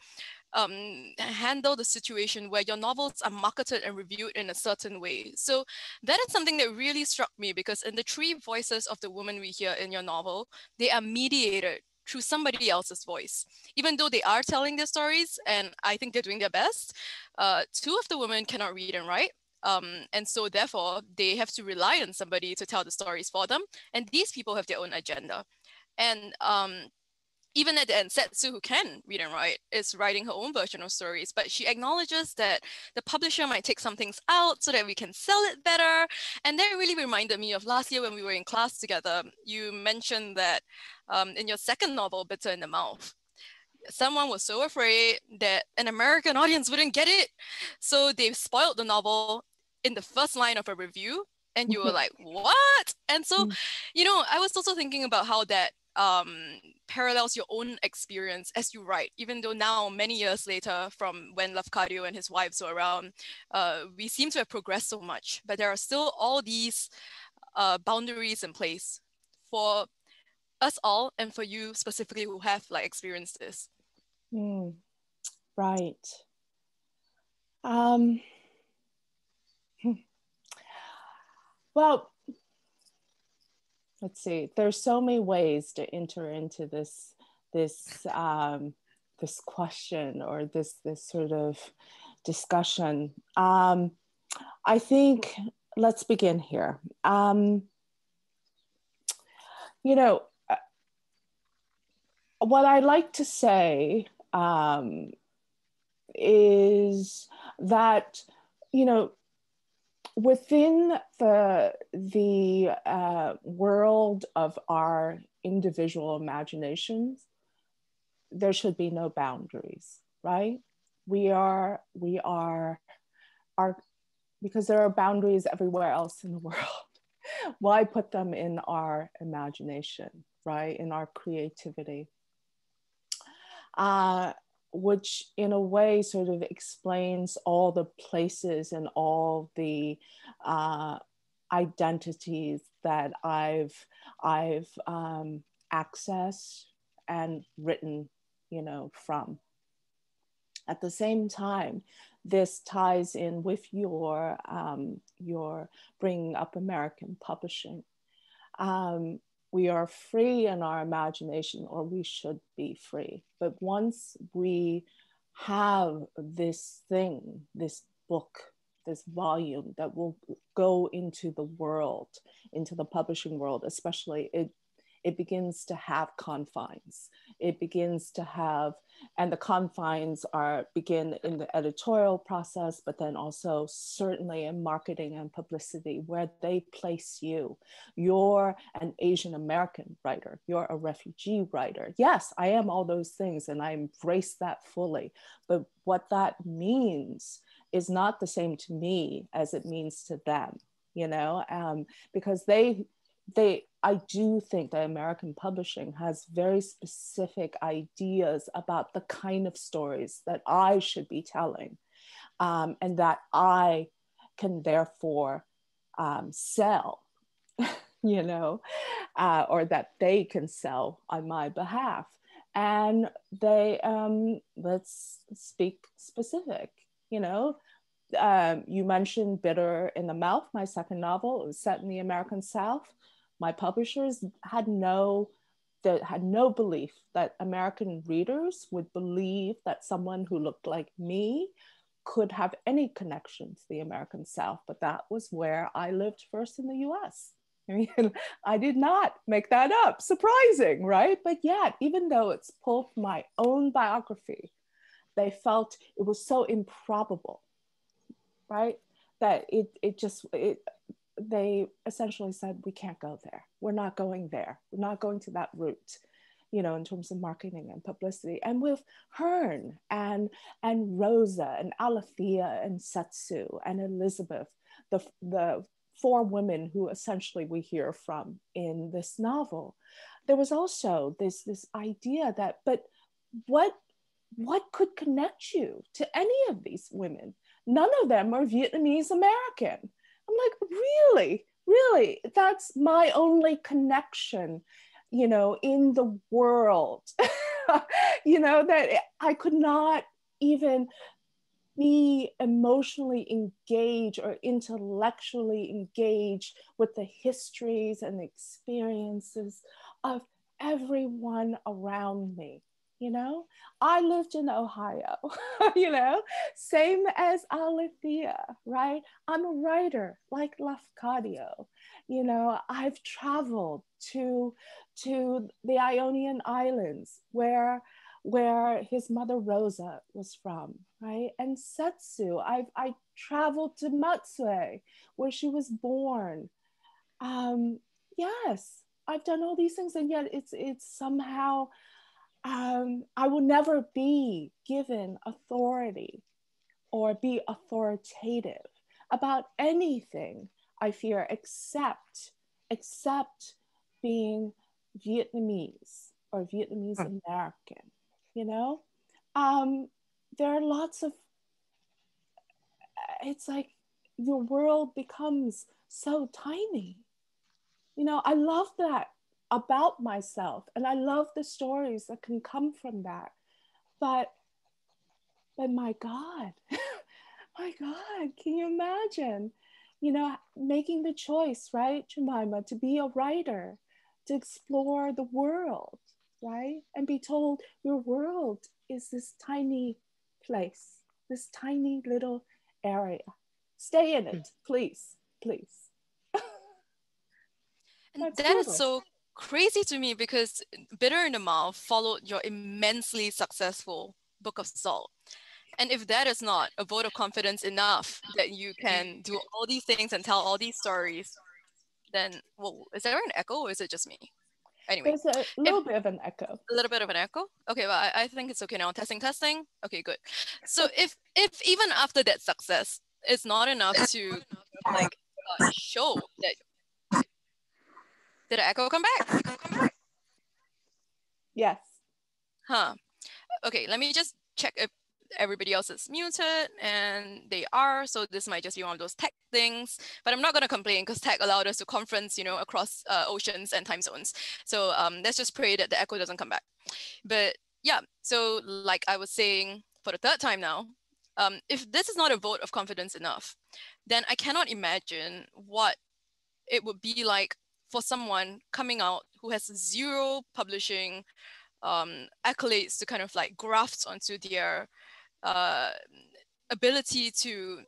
handle the situation where your novels are marketed and reviewed in a certain way. So that is something that really struck me, because in the three voices of the women we hear in your novel, they are mediated through somebody else's voice. Even though they are telling their stories, and I think they're doing their best, two of the women cannot read and write. And so therefore, they have to rely on somebody to tell the stories for them. And these people have their own agenda. And even at the end, Setsu, who can read and write, is writing her own version of stories, but she acknowledges that the publisher might take some things out so that we can sell it better. And that really reminded me of last year when we were in class together. You mentioned that in your second novel, Bitter in the Mouth, someone was so afraid that an American audience wouldn't get it. So they've spoiled the novel in the first line of a review, and you were like, what? And so, you know, I was also thinking about how that parallels your own experience as you write, even though now, many years later, from when Lafcadio and his wives were around, we seem to have progressed so much, but there are still all these boundaries in place for us all and for you specifically who have like experienced this. Right. Well, let's see. There's so many ways to enter into this question or this sort of discussion. I think let's begin here. You know, what I like to say is that, you know, within the world of our individual imaginations, there should be no boundaries, right? We are because there are boundaries everywhere else in the world. Why put them in our imagination, right? In our creativity, which in a way sort of explains all the places and all the identities that I've accessed and written, you know, from. At the same time, this ties in with your bringing up American publishing. We are free in our imagination, or we should be free. But once we have this thing, this book, this volume that will go into the world, into the publishing world, especially, it begins to have confines. It begins to have, and the confines begin in the editorial process, but then also certainly in marketing and publicity, where they place you. You're an Asian American writer. You're a refugee writer. Yes, I am all those things, and I embrace that fully. But what that means is not the same to me as it means to them, you know, because I do think that American publishing has very specific ideas about the kind of stories that I should be telling, and that I can therefore sell, you know, or that they can sell on my behalf. And they, let's speak specific, you know. You mentioned Bitter in the Mouth, my second novel. It was set in the American South. My publishers had no belief that American readers would believe that someone who looked like me could have any connection to the American South, but that was where I lived first in the US. I mean, I did not make that up. Surprising, right? But yet, even though it's pulled from my own biography, they felt it was so improbable, right? That they essentially said, we can't go there. We're not going there. We're not going to that route, you know, in terms of marketing and publicity. And with Hearn and Rosa and Alethea and Setsu and Elizabeth, the four women who essentially we hear from in this novel, there was also this idea that, but what could connect you to any of these women? None of them are Vietnamese American. I'm like, really? That's my only connection, you know, in the world, you know, that I could not even be emotionally engaged or intellectually engaged with the histories and experiences of everyone around me. You know, I lived in Ohio, you know, same as Alethea, right? I'm a writer like Lafcadio. You know, I've traveled to the Ionian Islands where his mother Rosa was from, right? And Setsu, I traveled to Matsue where she was born. Yes, I've done all these things, and yet it's somehow, I will never be given authority or be authoritative about anything, I fear, except being Vietnamese or Vietnamese American, you know? There are lots of, it's like your world becomes so tiny. You know, I love that about myself, and I love the stories that can come from that. But my God, my God, can you imagine, you know, making the choice, right, Jemimah, to be a writer, to explore the world, right? And be told your world is this tiny place, this tiny little area. Stay in it, please, please. And That's that is brutal. so crazy to me, because Bitter in the Mouth followed your immensely successful Book of Salt. And if that is not a vote of confidence enough that you can do all these things and tell all these stories, then, well, is there an echo or is it just me? Anyway, There's a little bit of an echo. A little bit of an echo? Okay, well, I think it's okay now. Testing, testing. Okay, good. So if even after that success, it's not enough to like show that. Did the echo come back? Yes. Huh. Okay, let me just check if everybody else is muted, and they are, so this might just be one of those tech things, but I'm not going to complain because tech allowed us to conference, you know, across oceans and time zones. So let's just pray that the echo doesn't come back. But yeah, so like I was saying for the third time now, if this is not a vote of confidence enough, then I cannot imagine what it would be like for someone coming out who has zero publishing accolades to kind of like graft onto their ability to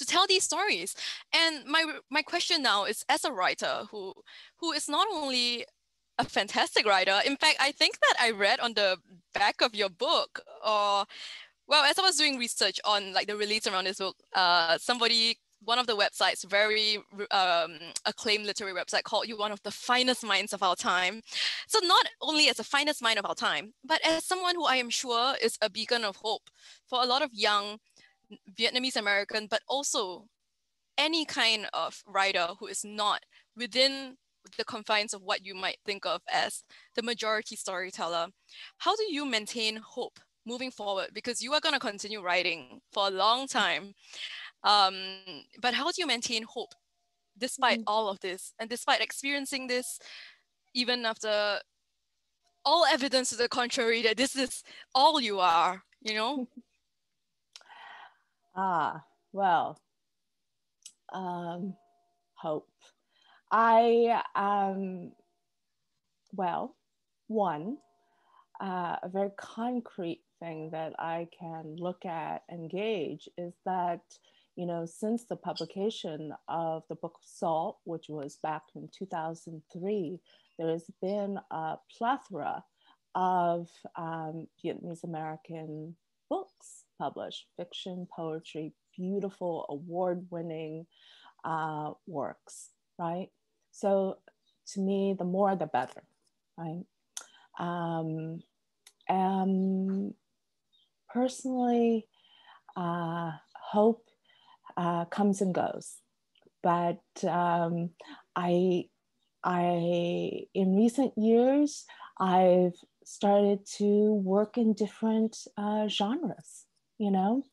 tell these stories. And my question now is, as a writer who is not only a fantastic writer, in fact, I think that I read on the back of your book, or well, as I was doing research on like the release around this book, one of the websites, very acclaimed literary website, called you one of the finest minds of our time. So not only as the finest mind of our time, but as someone who I am sure is a beacon of hope for a lot of young Vietnamese American, but also any kind of writer who is not within the confines of what you might think of as the majority storyteller. How do you maintain hope moving forward? Because you are going to continue writing for a long time. But how do you maintain hope despite all of this, and despite experiencing this, even after all evidence to the contrary that this is all you are, you know? Well, hope. Well, one, a very concrete thing that I can look at and gauge is that, you know, since the publication of the Book of Salt, which was back in 2003, there has been a plethora of Vietnamese American books published, fiction, poetry, beautiful, award-winning works, right? So to me, the more the better, right? Personally, hope comes and goes, but I in recent years I've started to work in different genres, you know,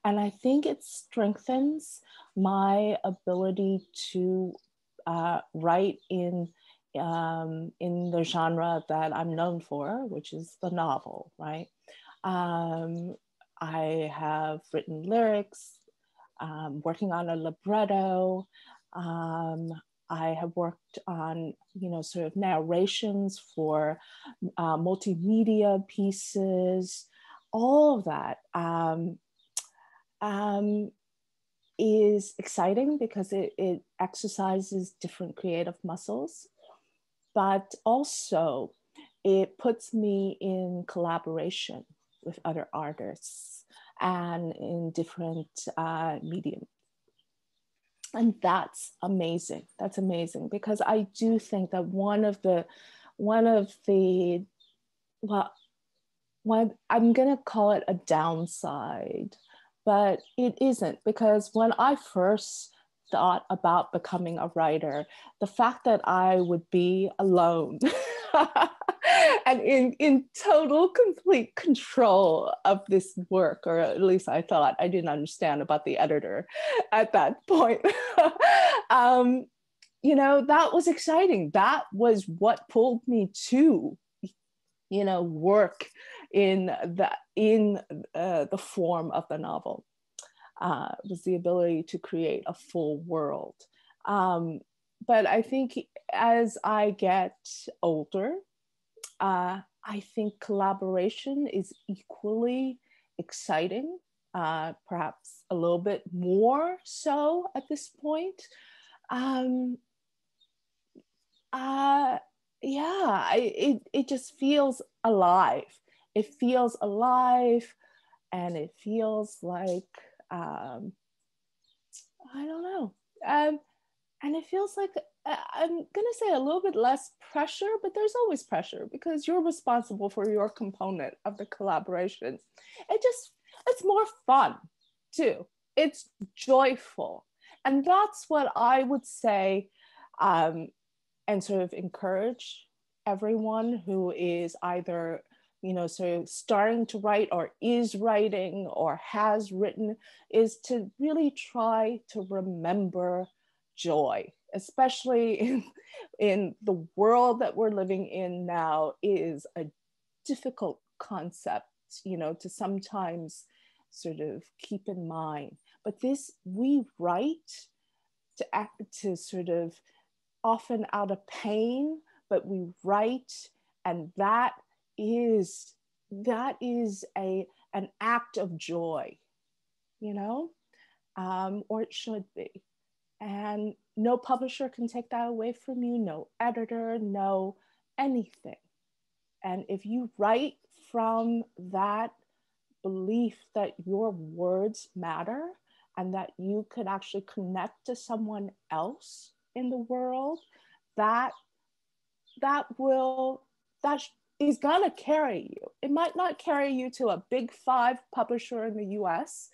and I think it strengthens my ability to write in the genre that I'm known for, which is the novel, right? I have written lyrics, working on a libretto. I have worked on, you know, sort of narrations for multimedia pieces. All of that is exciting because it exercises different creative muscles, but also it puts me in collaboration with other artists and in different mediums. And that's amazing. That's amazing, because I do think that one of the well, I'm gonna call it a downside but it isn't, because when I first thought about becoming a writer, the fact that I would be alone and in total, complete control of this work, or at least I thought, I didn't understand about the editor at that point. You know, that was exciting. That was what pulled me to, you know, work in the form of the novel. Was the ability to create a full world. But I think as I get older, I think collaboration is equally exciting, perhaps a little bit more so at this point. Yeah, it just feels alive. It feels alive, and it feels like, I don't know. And it feels like, I'm gonna say a little bit less pressure, but there's always pressure because you're responsible for your component of the collaboration. It's more fun too. It's joyful. And that's what I would say, and sort of encourage everyone who is either, you know, sort of starting to write or is writing or has written, is to really try to remember joy, especially in the world that we're living in now. Is a difficult concept, you know, to sometimes sort of keep in mind. But this, we write to sort of often out of pain, but we write, and that is an act of joy, you know, or it should be. And no publisher can take that away from you, no editor, no anything. And if you write from that belief that your words matter and that you could actually connect to someone else in the world, that is gonna carry you. It might not carry you to a big 5 publisher in the US,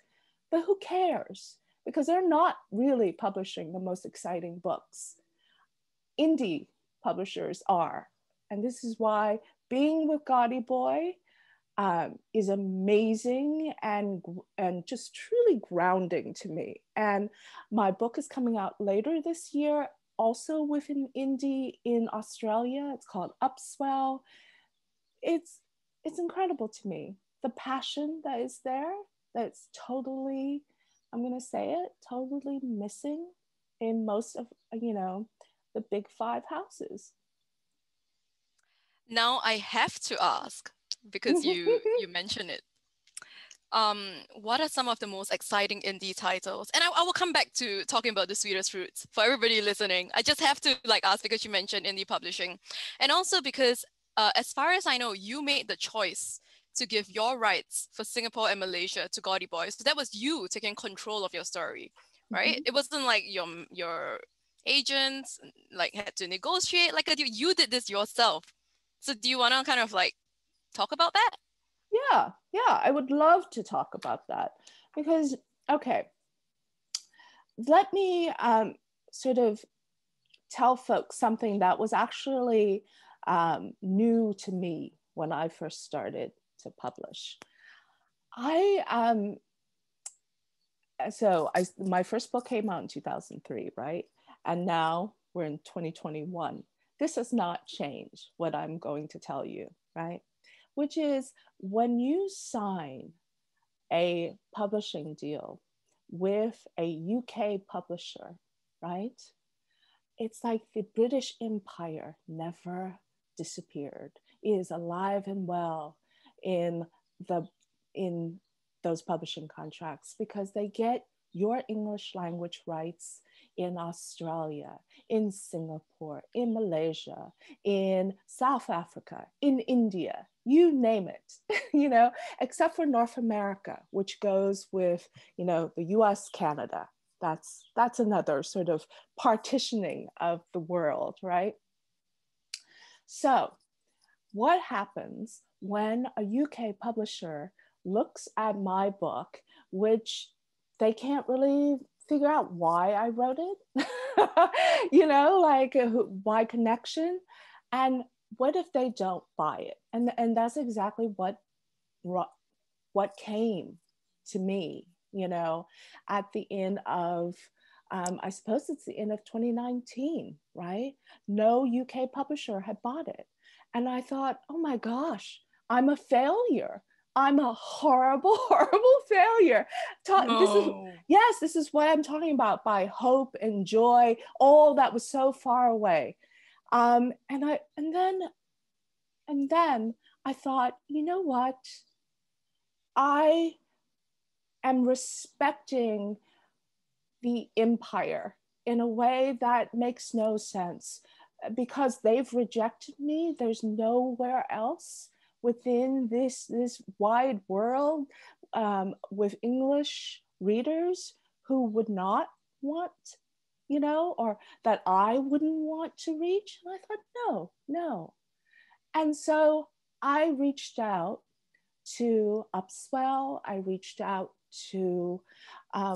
but who cares? Because they're not really publishing the most exciting books. Indie publishers are. And this is why being with Gaudy Boy is amazing and just truly grounding to me. And my book is coming out later this year, also with an indie in Australia. It's called Upswell. It's incredible to me. The passion that is there, that's totally, I'm gonna say it, totally missing in most of, you know, the big 5 houses. Now I have to ask, because you mentioned it. What are some of the most exciting indie titles? And I will come back to talking about the Sweetest Fruits for everybody listening. I just have to ask because you mentioned indie publishing. And also because as far as I know, you made the choice to give your rights for Singapore and Malaysia to Gaudy Boy. So that was you taking control of your story, right? Mm-hmm. It wasn't like your agents had to negotiate. You did this yourself. So do you want to kind of talk about that? Yeah, I would love to talk about that because, okay, let me sort of tell folks something that was actually new to me when I first started to publish. My first book came out in 2003, right? And now we're in 2021. This has not changed what I'm going to tell you, right? Which is when you sign a publishing deal with a UK publisher, right? It's like the British Empire never disappeared. It is alive and well in those publishing contracts because they get your English language rights in Australia, in Singapore, in Malaysia, in South Africa, in India, you name it, you know, except for North America, which goes with, you know, the US, Canada. That's another sort of partitioning of the world, right? So what happens when a UK publisher looks at my book which they can't really figure out why I wrote it, you know, like why connection, and what if they don't buy it? And that's exactly what came to me, you know, at the end of, I suppose it's the end of 2019, right? No UK publisher had bought it. And I thought, oh my gosh, I'm a failure. I'm a horrible, horrible failure. This is what I'm talking about by hope and joy, all that was so far away. And then I thought, you know what? I am respecting the empire in a way that makes no sense, because they've rejected me. There's nowhere else within this wide world with English readers who would not want, you know, or that I wouldn't want to reach. And I thought, no. And so I reached out to Upswell. I reached out to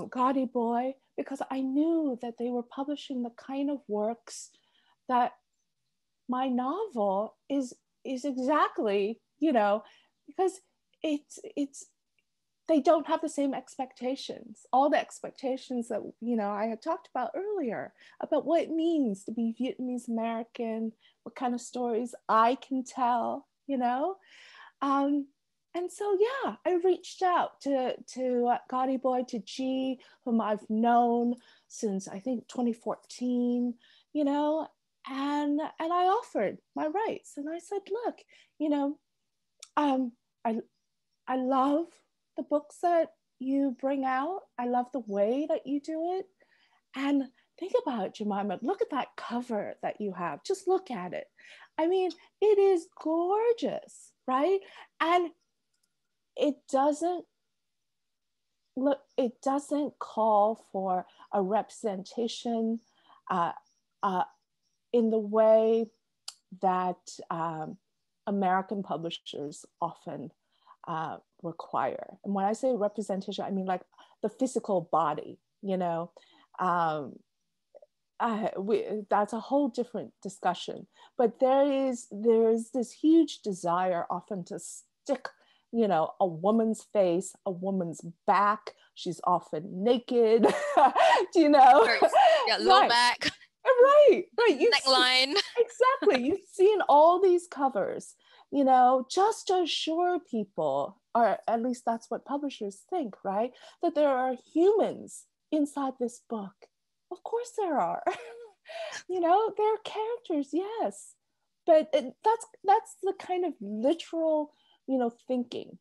Gaudy Boy, because I knew that they were publishing the kind of works that my novel is exactly, you know, because it's they don't have the same expectations, all the expectations that, you know, I had talked about earlier, about what it means to be Vietnamese American, what kind of stories I can tell, you know. And so, yeah, I reached out to Gaudy Boy, to G, whom I've known since, I think, 2014, you know, and I offered my rights. And I said, look, you know, I love the books that you bring out. I love the way that you do it. And think about it, Jemimah, look at that cover that you have. Just look at it. I mean, it is gorgeous, right? And it doesn't call for a representation in the way that American publishers often require. And when I say representation, I mean like the physical body, you know. That's a whole different discussion. But there's this huge desire often to stick, you know, a woman's face, a woman's back. She's often naked, you know. Yeah, low back. Right. Neckline. Exactly. You've seen all these covers, you know, just to assure people, or at least that's what publishers think, right? That there are humans inside this book. Of course there are. You know, there are characters, yes. But that's the kind of literal, you know, thinking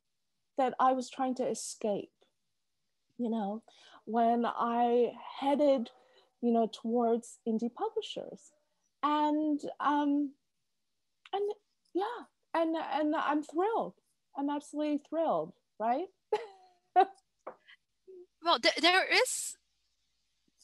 that I was trying to escape, you know, when I headed, you know, towards indie publishers. And yeah, and I'm thrilled. I'm absolutely thrilled, right? Well, there is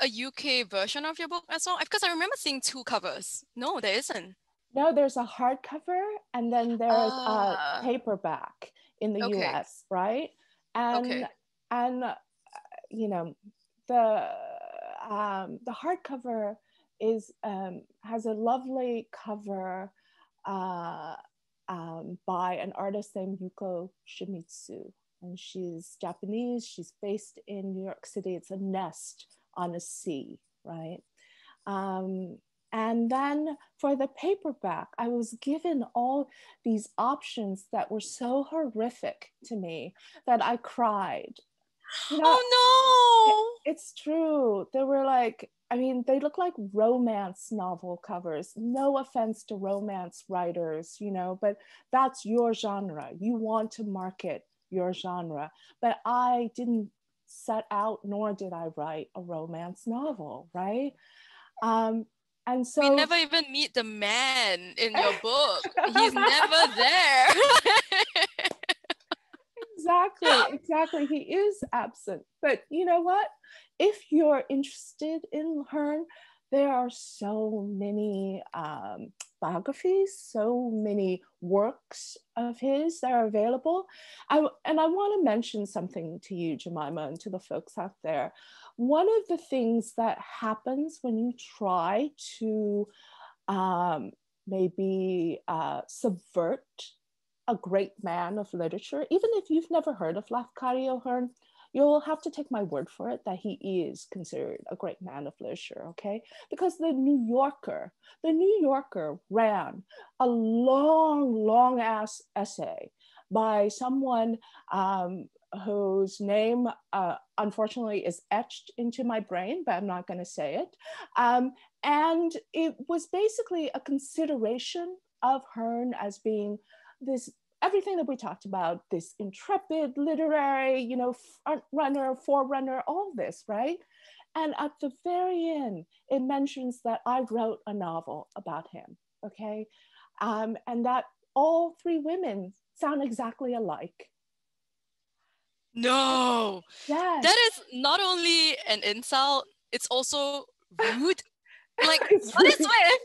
a UK version of your book as well? Because I remember seeing two covers. No, there isn't. No, there's a hardcover and then there's a paperback in the US, right? And you know, the hardcover is has a lovely cover by an artist named Yuko Shimizu, and she's Japanese. She's based in New York City. It's a nest on a sea, right? And then for the paperback, I was given all these options that were so horrific to me that I cried. You know, oh no! It's true. They were like, I mean, they look like romance novel covers. No offense to romance writers, you know, but that's your genre. You want to market your genre. But I didn't set out, nor did I write a romance novel, right? And so we never even meet the man in your book. He's never there. Exactly. He is absent. But you know what? If you're interested in her, there are so many biographies, so many works of his that are available. And I want to mention something to you, Jemimah, and to the folks out there. One of the things that happens when you try to maybe subvert a great man of literature, even if you've never heard of Lafcadio Hearn, you'll have to take my word for it that he is considered a great man of literature, okay? Because the New Yorker ran a long ass essay by someone whose name unfortunately is etched into my brain, but I'm not going to say it. And it was basically a consideration of Hearn as being this, everything that we talked about, this intrepid literary, you know, front runner, forerunner, all this, right? And at the very end, it mentions that I wrote a novel about him, okay? And that all three women sound exactly alike. No. Yes. That is not only an insult, it's also rude. Like, It's what is rude. with?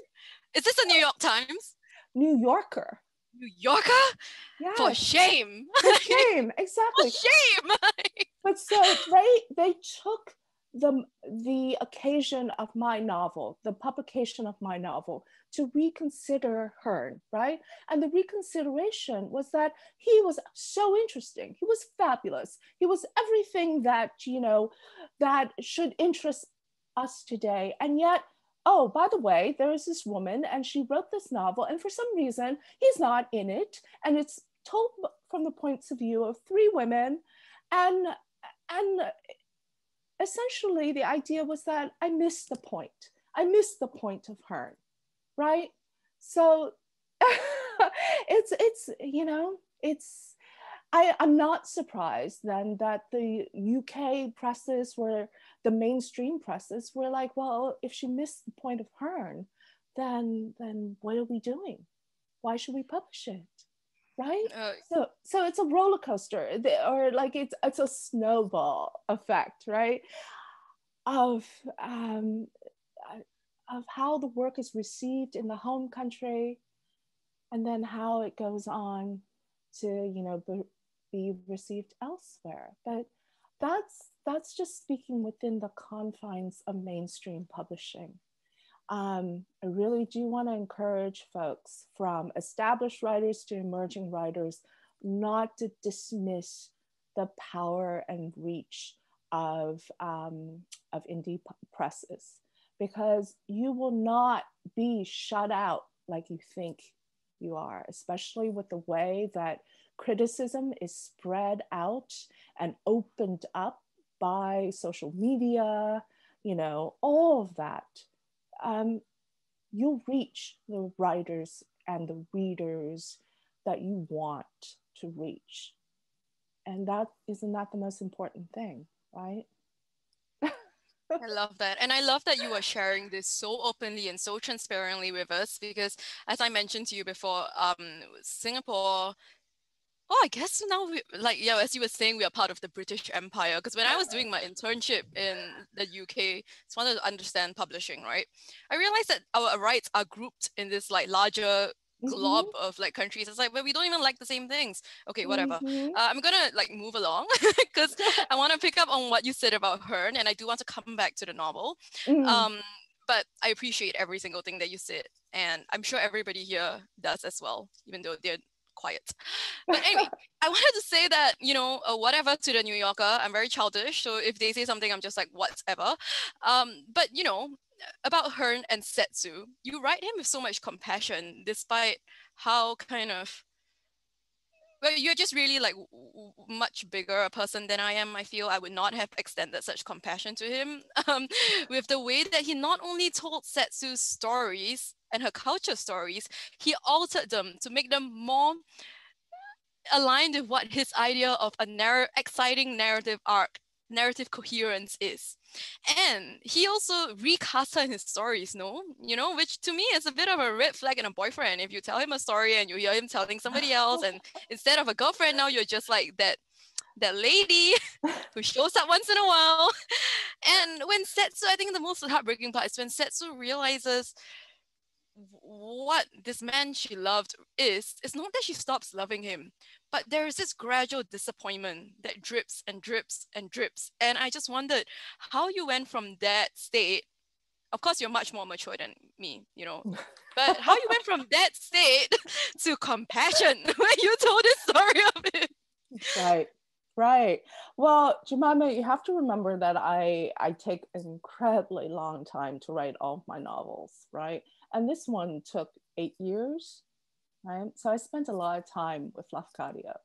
Is this the New York Times? New Yorker. New Yorker? Yes. For shame. For shame, exactly. For shame. But so they took the occasion of my novel, the publication of my novel, to reconsider Hearn, right? And the reconsideration was that he was so interesting. He was fabulous. He was everything that, you know, that should interest us today. And yet, oh, by the way, there is this woman and she wrote this novel, and for some reason, he's not in it. And it's told from the points of view of three women. And essentially the idea was that I missed the point. I missed the point of Hearn, right? So it's you know, it's, I'm not surprised then that the UK presses were, the mainstream presses were like, well, if she missed the point of Hearn, then what are we doing? Why should we publish it? Right? So it's a roller coaster, or like it's a snowball effect, right? Of how the work is received in the home country, and then how it goes on to, you know, be received elsewhere. But that's just speaking within the confines of mainstream publishing. I really do want to encourage folks, from established writers to emerging writers, not to dismiss the power and reach of indie presses, because you will not be shut out like you think you are, especially with the way that criticism is spread out and opened up by social media, you know, all of that. You'll reach the writers and the readers that you want to reach. And isn't that the most important thing, right? I love that. And I love that you are sharing this so openly and so transparently with us, because as I mentioned to you before, Singapore, I guess now, as you were saying, we are part of the British Empire. Because when I was doing my internship in the UK, just wanted to understand publishing, right? I realized that our rights are grouped in this like larger glob of like countries. It's like, but we don't even like the same things. Okay, whatever. I'm gonna like move along because I want to pick up on what you said about Hearn, and I do want to come back to the novel. But I appreciate every single thing that you said, and I'm sure everybody here does as well, even though they're quiet. But anyway, I wanted to say that, you know, whatever to the New Yorker, I'm very childish. So if they say something, I'm just like, whatever. But, you know, about Hearn and Setsu, you write him with so much compassion, despite how kind of, well, you're just really like much bigger a person than I am. I feel I would not have extended such compassion to him with the way that he not only told Setsu's stories and her culture stories, he altered them to make them more aligned with what his idea of a exciting narrative arc, narrative coherence is. And he also recasted his stories, you know, which to me is a bit of a red flag in a boyfriend. If you tell him a story and you hear him telling somebody else, and instead of a girlfriend, now you're just like that that lady who shows up once in a while. And when Setsu, I think the most heartbreaking part is when Setsu realizes what this man she loved is, it's not that she stops loving him, but there is this gradual disappointment that drips and drips and drips. And I just wondered how you went from that state. Of course, you're much more mature than me, you know, but how you went from that state to compassion when you told this story of it. Right. Right. Well, Jemimah, you have to remember that I take an incredibly long time to write all of my novels, right? And this one took 8 years, right? So I spent a lot of time with Lafcadio.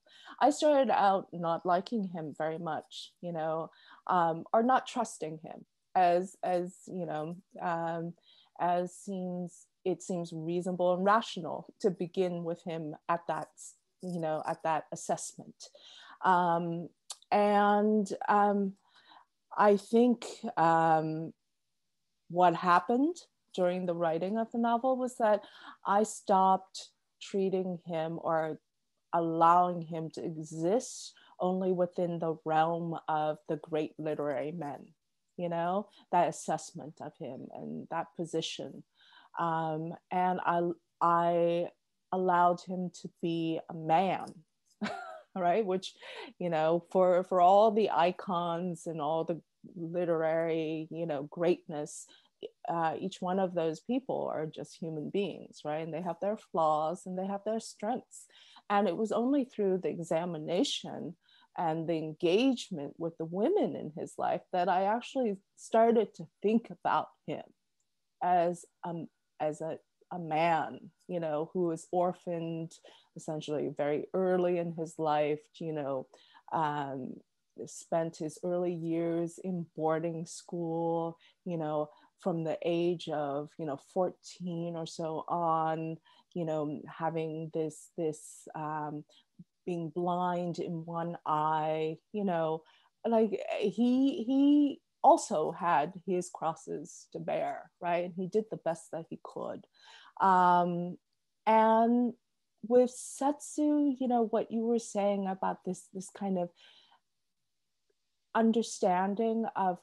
I started out not liking him very much, you know, or not trusting him as you know, as it seems reasonable and rational to begin with him at that, you know, at that assessment. I think what happened during the writing of the novel was that I stopped treating him or allowing him to exist only within the realm of the great literary men, you know, that assessment of him and that position. And I allowed him to be a man, right? Which, you know, for all the icons and all the literary, you know, greatness, each one of those people are just human beings, right? And they have their flaws and they have their strengths. And it was only through the examination and the engagement with the women in his life that I actually started to think about him as a man, you know, who was orphaned essentially very early in his life, you know, spent his early years in boarding school, you know, from the age of, you know, 14 or so on, you know, having this being blind in one eye, you know, like he also had his crosses to bear, right? And he did the best that he could. And with Setsu, you know, what you were saying about this kind of understanding of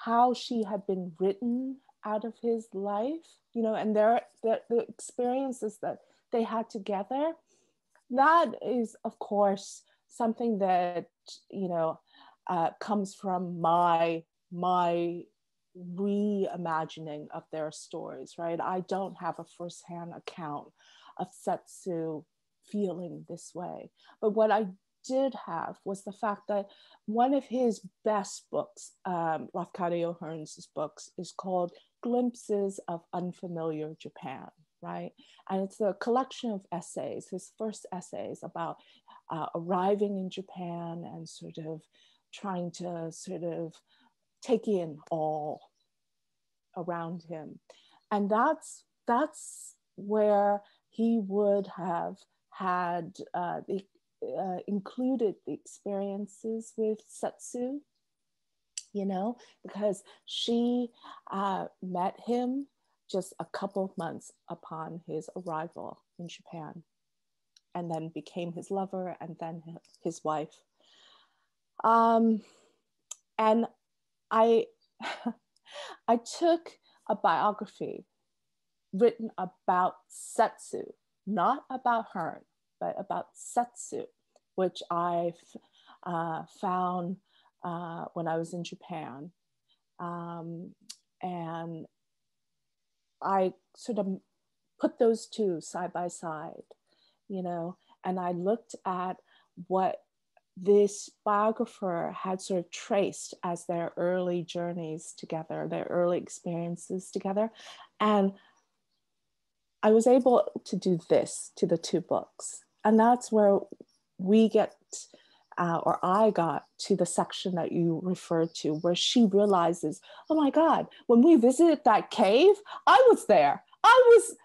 how she had been written out of his life, you know, and the experiences that they had together, that is, of course, something that, you know, comes from my reimagining of their stories, right? I don't have a firsthand account of Setsu feeling this way. But what I did have was the fact that one of his best books, Lafcadio Hearn's books, is called Glimpses of Unfamiliar Japan, right? And it's a collection of essays, his first essays about arriving in Japan and sort of trying to sort of take in all around him. And that's where he would have had included the experiences with Setsu, you know, because she met him just a couple of months upon his arrival in Japan, and then became his lover and then his wife. And I took a biography written about Setsu, not about Hearn, but about Setsu, which I found when I was in Japan. And I sort of put those two side by side, you know, and I looked at what this biographer had sort of traced as their early journeys together, their early experiences together. And I was able to do this to the two books. And that's where we get, or I got to the section that you referred to, where she realizes, oh my God, when we visited that cave, I was there. I was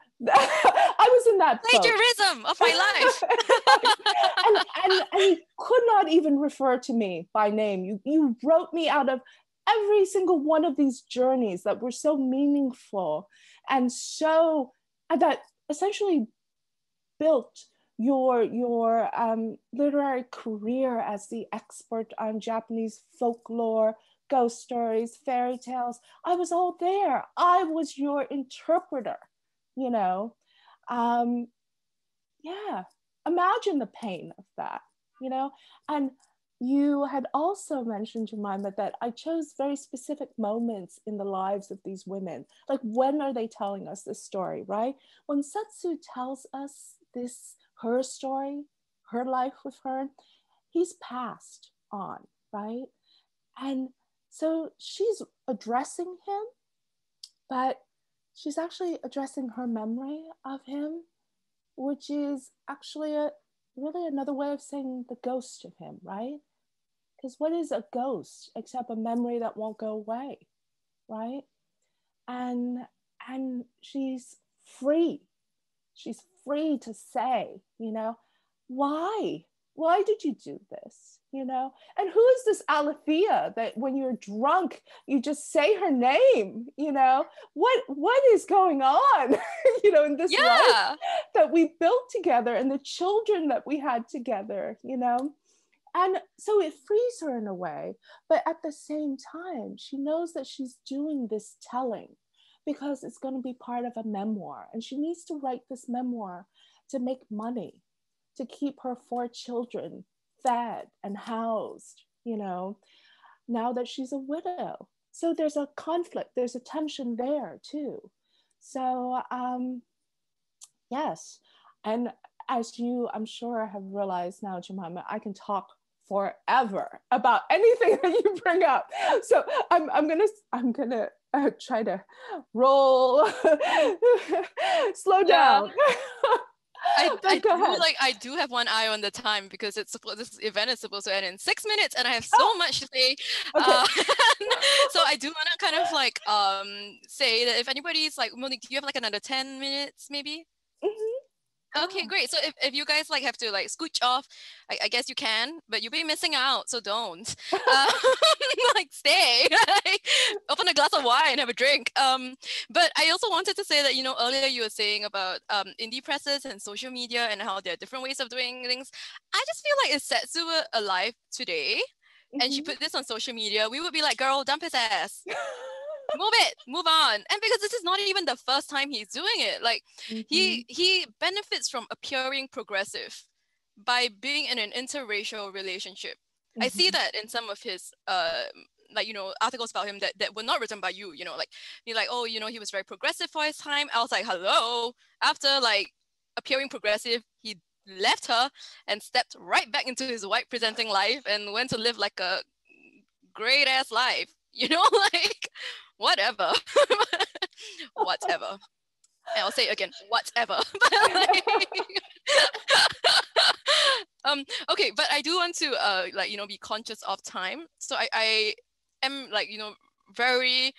in that plagiarism of my life. and you could not even refer to me by name. You wrote me out of every single one of these journeys that were so meaningful and that essentially built your literary career as the expert on Japanese folklore, ghost stories, fairy tales. I was all there. I was your interpreter, you know. Yeah, imagine the pain of that, you know. And you had also mentioned, Jemimah, that I chose very specific moments in the lives of these women. Like, when are they telling us this story, right? When Setsu tells us this, her story, her life with her, he's passed on, right? And so she's addressing him, but she's actually addressing her memory of him, which is actually really another way of saying the ghost of him, right? Because what is a ghost except a memory that won't go away, right? And she's free. She's free to say, you know, why? Why did you do this? You know? And who is this Alethea that when you're drunk, you just say her name, you know? What is going on, you know, in this life that we built together and the children that we had together, you know? And so it frees her in a way, but at the same time, she knows that she's doing this telling because it's going to be part of a memoir, and she needs to write this memoir to make money, to keep her 4 children fed and housed, you know, now that she's a widow. So there's a conflict, there's a tension there too. So yes, and as you, I'm sure, have realized now, Jemimah, I can talk forever about anything that you bring up. So I'm gonna try to roll, slow down. I do have one eye on the time because this event is supposed to end in 6 minutes, and I have so much to say. Okay. So I do want to kind of like say that if anybody's like, Monique, do you have like another 10 minutes maybe? Okay, great. So if you guys like have to like scooch off, I guess you can, but you'll be missing out, so don't. Like stay, open a glass of wine, have a drink. But I also wanted to say that, you know, earlier you were saying about indie presses and social media and how there are different ways of doing things. I just feel like if Setsu were alive today and she put this on social media, we would be like, girl, dump his ass. Move on. And because this is not even the first time he's doing it, like he benefits from appearing progressive by being in an interracial relationship. I see that in some of his like, you know, articles about him that were not written by you, you know, like you're like, oh, you know, he was very progressive for his time. I was like, hello. After like appearing progressive, he left her and stepped right back into his white presenting life and went to live like a great ass life, you know, like whatever. Whatever. And I'll say it again, whatever. Okay, but I do want to like, you know, be conscious of time. So I am like, you know, very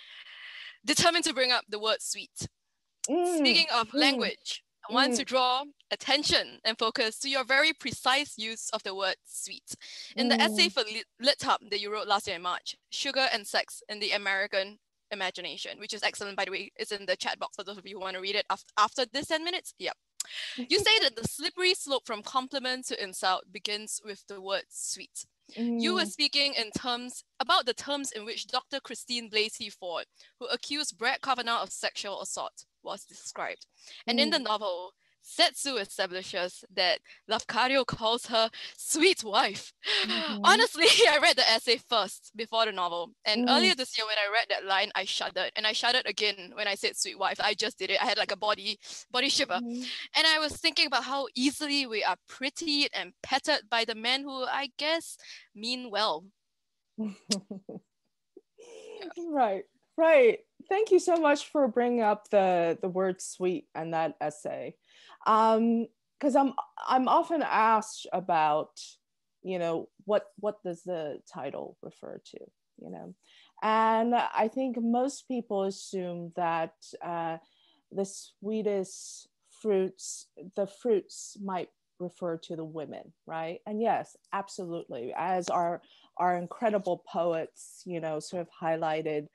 determined to bring up the word sweet. Speaking of language, I want to draw attention and focus to your very precise use of the word sweet. In the essay for Lit Hub that you wrote last year in March, Sugar and Sex in the American Imagination, which is excellent, by the way. It's in the chat box for those of you who want to read it after this 10 minutes. Yep. You say that the slippery slope from compliment to insult begins with the word sweet. You were speaking in terms about the terms in which Dr. Christine Blasey Ford, who accused Brett Kavanaugh of sexual assault, was described. And in the novel, Setsu establishes that Lafcadio calls her sweet wife. Honestly, I read the essay first before the novel. And earlier this year when I read that line, I shuddered. And I shuddered again when I said sweet wife. I just did it. I had like a body shiver. And I was thinking about how easily we are prettied and petted by the men who, I guess, mean well. Right. Thank you so much for bringing up the word sweet and that essay. Because I'm often asked about, you know, what does the title refer to, you know? And I think most people assume that the sweetest fruits, the fruits might refer to the women, right? And yes, absolutely. As our incredible poets, you know, sort of highlighted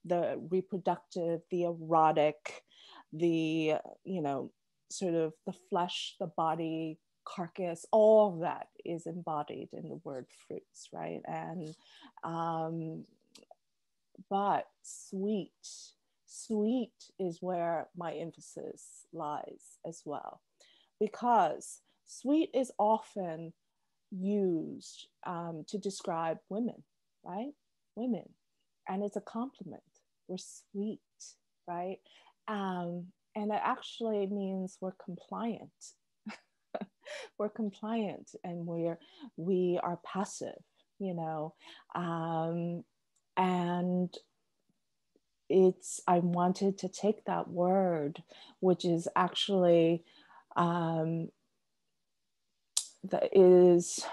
the reproductive, the erotic, the, you know, sort of the flesh, the body, carcass, all of that is embodied in the word fruits, right? And but sweet is where my emphasis lies as well, because sweet is often used to describe women, right? Women, and it's a compliment. We're sweet, right? And it actually means we're compliant. We're compliant, and we are passive, you know, and I wanted to take that word, which is actually that is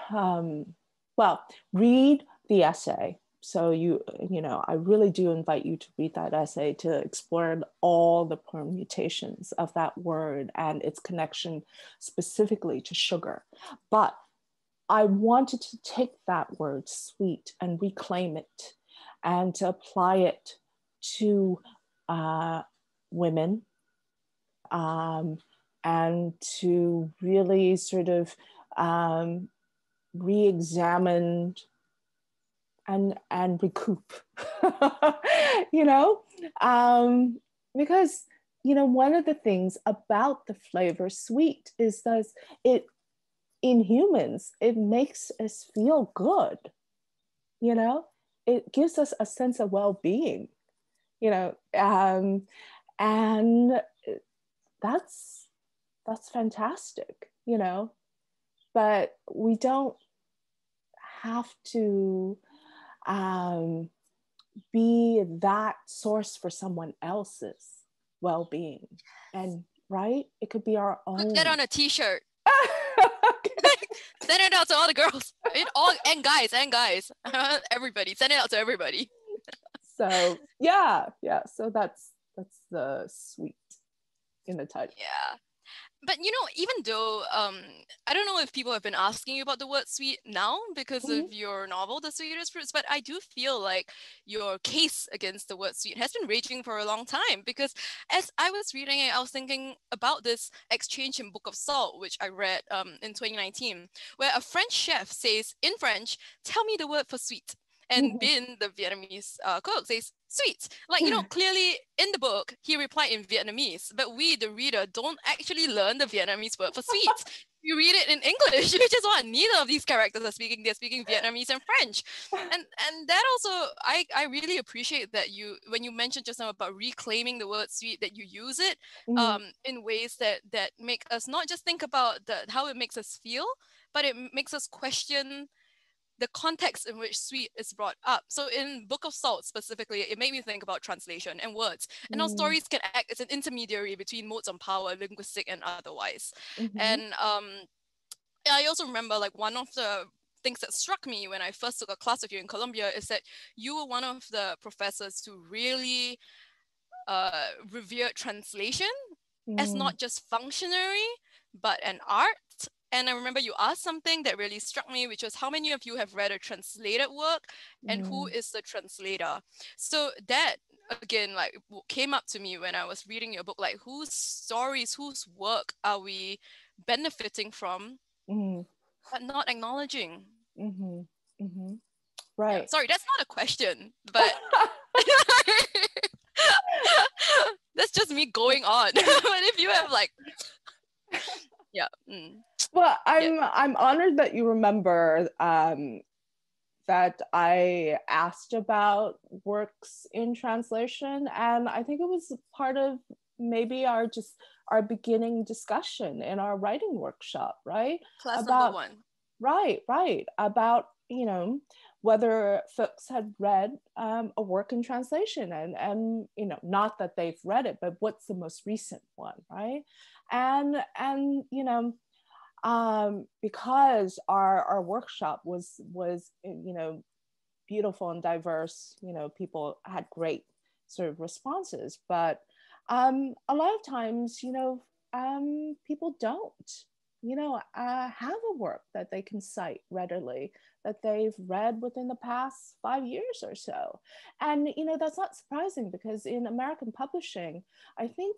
well, read the essay. So you know, I really do invite you to read that essay to explore all the permutations of that word and its connection specifically to sugar. But I wanted to take that word sweet and reclaim it and to apply it to women, and to really sort of re-examine and recoup, you know, because, you know, one of the things about the flavor sweet is that it, in humans, it makes us feel good, you know, it gives us a sense of well-being, you know, and that's fantastic, you know, but we don't have to be that source for someone else's well-being. And right, it could be our own. Put that on a t-shirt. Send it out to all the girls, and guys, everybody. Send it out to everybody. So yeah, so that's the sweet in the title. Yeah. But you know, even though I don't know if people have been asking you about the word sweet now because of your novel, The Sweetest Fruits, but I do feel like your case against the word sweet has been raging for a long time, because as I was reading it, I was thinking about this exchange in Book of Salt, which I read in 2019, where a French chef says in French, "Tell me the word for sweet." And Bin, the Vietnamese cook, says sweet. Like, you know, clearly in the book, he replied in Vietnamese, but we, the reader, don't actually learn the Vietnamese word for sweet. You read it in English, which is what neither of these characters are speaking. They're speaking Vietnamese and French. And that also, I really appreciate that when you mentioned just now about reclaiming the word sweet, that you use it in ways that make us not just think about how it makes us feel, but it makes us question the context in which sweet is brought up. So in Book of Salt specifically, it made me think about translation and words, and how stories can act as an intermediary between modes of power, linguistic and otherwise. And I also remember, like, one of the things that struck me when I first took a class with you in Colombia is that you were one of the professors who really revered translation as not just functionary, but an art. And I remember you asked something that really struck me, which was how many of you have read a translated work and who is the translator? So that, again, like, came up to me when I was reading your book, like, whose stories, whose work are we benefiting from, but not acknowledging? Right. Yeah, sorry, that's not a question, but that's just me going on. But if you have, like, yeah. Well, I'm honored that you remember that I asked about works in translation, and I think it was part of maybe our beginning discussion in our writing workshop, right? Class number 1. Right. About, you know, whether folks had read a work in translation, and you know, not that they've read it, but what's the most recent one, right? And you know, because our workshop was you know, beautiful and diverse, you know, people had great sort of responses, but a lot of times, you know, people don't, you know, have a work that they can cite readily that they've read within the past 5 years or so. And you know, that's not surprising, because in American publishing, I think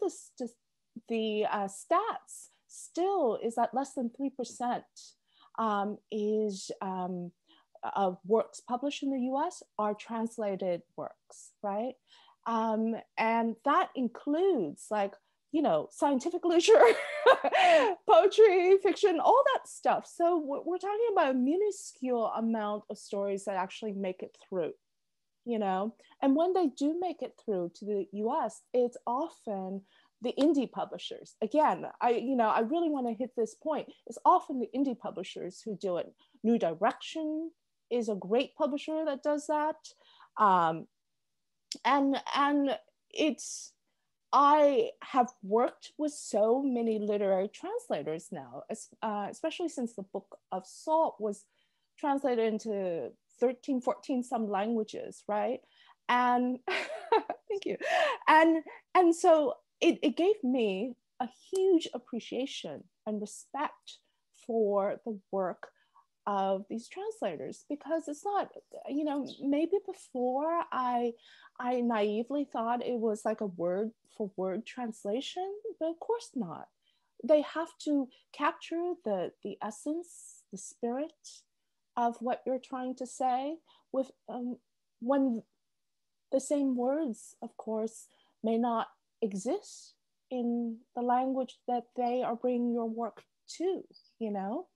the stats still is that less than 3% is of works published in the US are translated works, right? And that includes like, you know, scientific literature, poetry, fiction, all that stuff. So we're talking about a minuscule amount of stories that actually make it through, you know? And when they do make it through to the US, it's often the indie publishers. Again, I really want to hit this point. It's often the indie publishers who do it. New Direction is a great publisher that does that. And it's, I have worked with so many literary translators now, especially since the Book of Salt was translated into 13, 14 some languages, right? And thank you. And so it gave me a huge appreciation and respect for the work of these translators, because it's not, you know, maybe before I naively thought it was like a word for word translation, but of course not. They have to capture the essence, the spirit of what you're trying to say with when the same words, of course, may not exist in the language that they are bringing your work to, you know?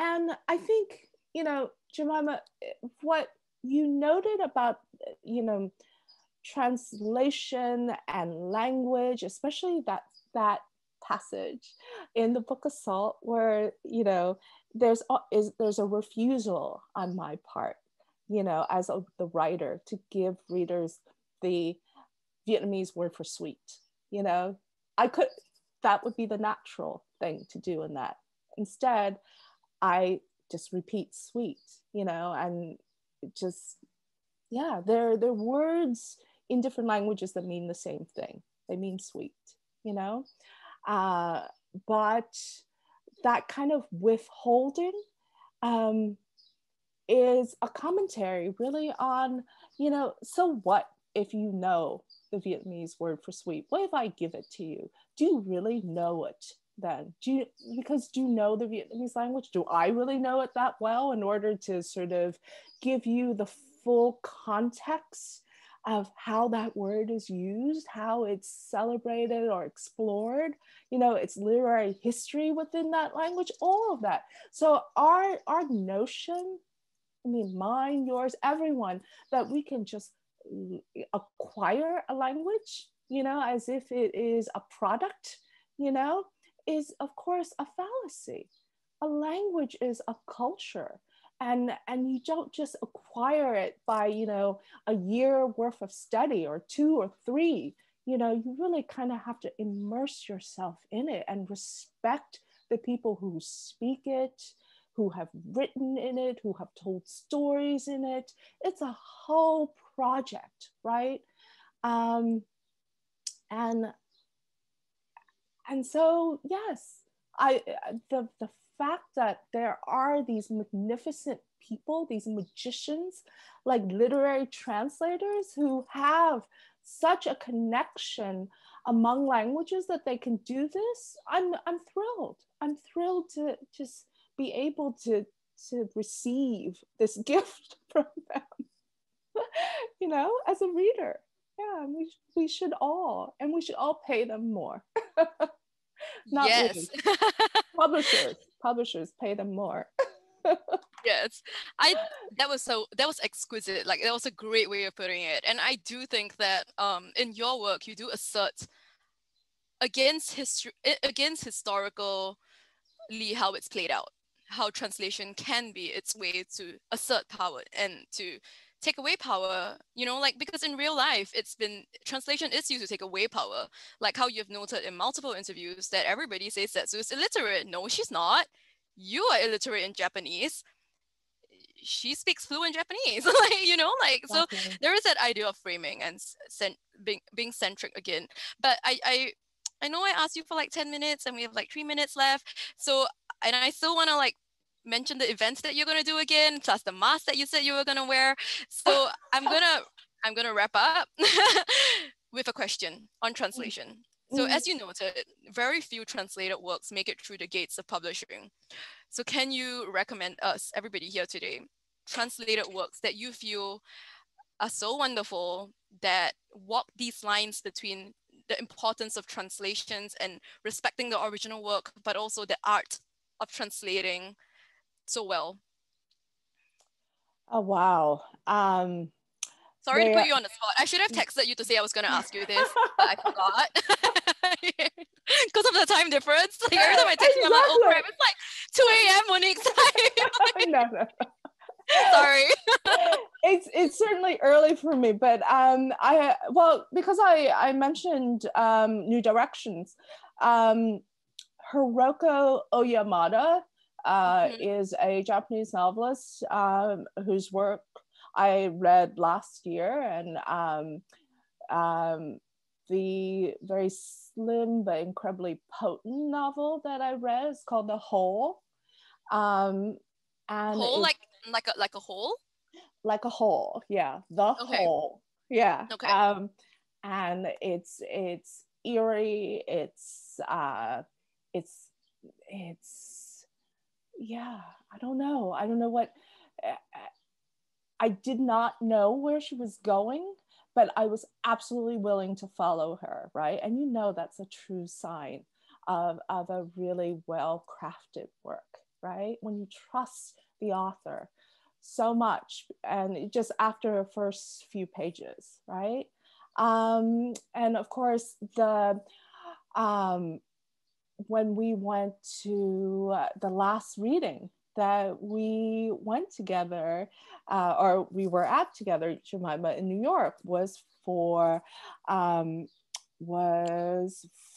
And I think, you know, Jemimah, what you noted about, you know, translation and language, especially that passage in the Book of Salt where, you know, there's a refusal on my part, you know, as the writer, to give readers the Vietnamese word for sweet, you know. That would be the natural thing to do in that. Instead, I just repeat sweet, you know, and just, yeah, they're words in different languages that mean the same thing. They mean sweet, you know. But that kind of withholding is a commentary really on, you know, so what if you know the Vietnamese word for sweet? What if I give it to you? Do you really know it then? Do you know the Vietnamese language? Do I really know it that well in order to sort of give you the full context of how that word is used, how it's celebrated or explored, you know, its literary history within that language, all of that. So our notion, I mean, mine, yours, everyone, that we can just acquire a language, you know, as if it is a product, you know, is of course a fallacy. A language is a culture, and you don't just acquire it by, you know, a year worth of study or 2 or 3. You know, you really kind of have to immerse yourself in it and respect the people who speak it, who have written in it, who have told stories in it. It's a whole project, right? And so, yes, the fact that there are these magnificent people, these magicians, like literary translators who have such a connection among languages that they can do this, I'm thrilled. I'm thrilled to just be able to receive this gift from them, you know, as a reader. Yeah, we should all pay them more. Not yes. Really. Publishers pay them more. Yes, that was exquisite. Like, that was a great way of putting it. And I do think that in your work you do assert against historically how it's played out, how translation can be its way to assert power and to take away power, you know, like, because in real life translation is used to take away power, like how you've noted in multiple interviews that everybody says Setsu is illiterate. No, she's not. You are illiterate in Japanese. She speaks fluent Japanese. Like, you know, like, so there is that idea of framing and being centric again. But I know I asked you for like 10 minutes and we have like 3 minutes left. So, and I still want to like mention the events that you're going to do again, plus the mask that you said you were going to wear. So I'm gonna wrap up with a question on translation. So as you noted, very few translated works make it through the gates of publishing. So can you recommend us, everybody here today, translated works that you feel are so wonderful that walk these lines between the importance of translations and respecting the original work, but also the art of translating so well? Oh, wow. Sorry to put you on the spot. I should have texted you to say I was going to ask you this, but I forgot. Because of the time difference. Like every time I text you, I'm like, oh crap, it's like 2 a.m. Monique's time. No. Sorry. It's certainly early for me, but because I mentioned New Directions, Hiroko Oyamada is a Japanese novelist whose work I read last year, and the very slim but incredibly potent novel that I read is called The Hole. And hole, like a hole? Like a hole, yeah. The Hole, yeah. Okay. And it's eerie. It's yeah. I don't know what. I did not know where she was going, but I was absolutely willing to follow her, right? And you know that's a true sign of a really well-crafted work, right? When you trust the author so much, and just after her first few pages, right? And of course, when we went to the last reading that we went together, or we were at together, Jemimah, in New York, was for Yoko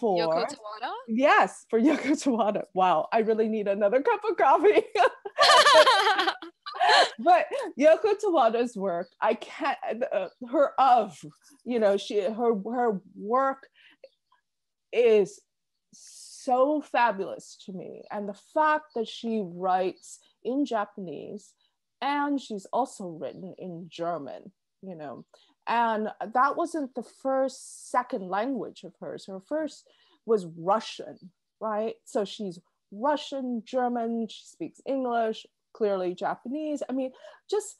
Tawada? Yes, for Yoko Tawada. Wow, I really need another cup of coffee. But Yoko Tawada's work, I can't, her work is so fabulous to me. And the fact that she writes in Japanese and she's also written in German, and that wasn't the second language of hers. Her first was Russian, right? So she's Russian, German, she speaks English, clearly Japanese. I mean, just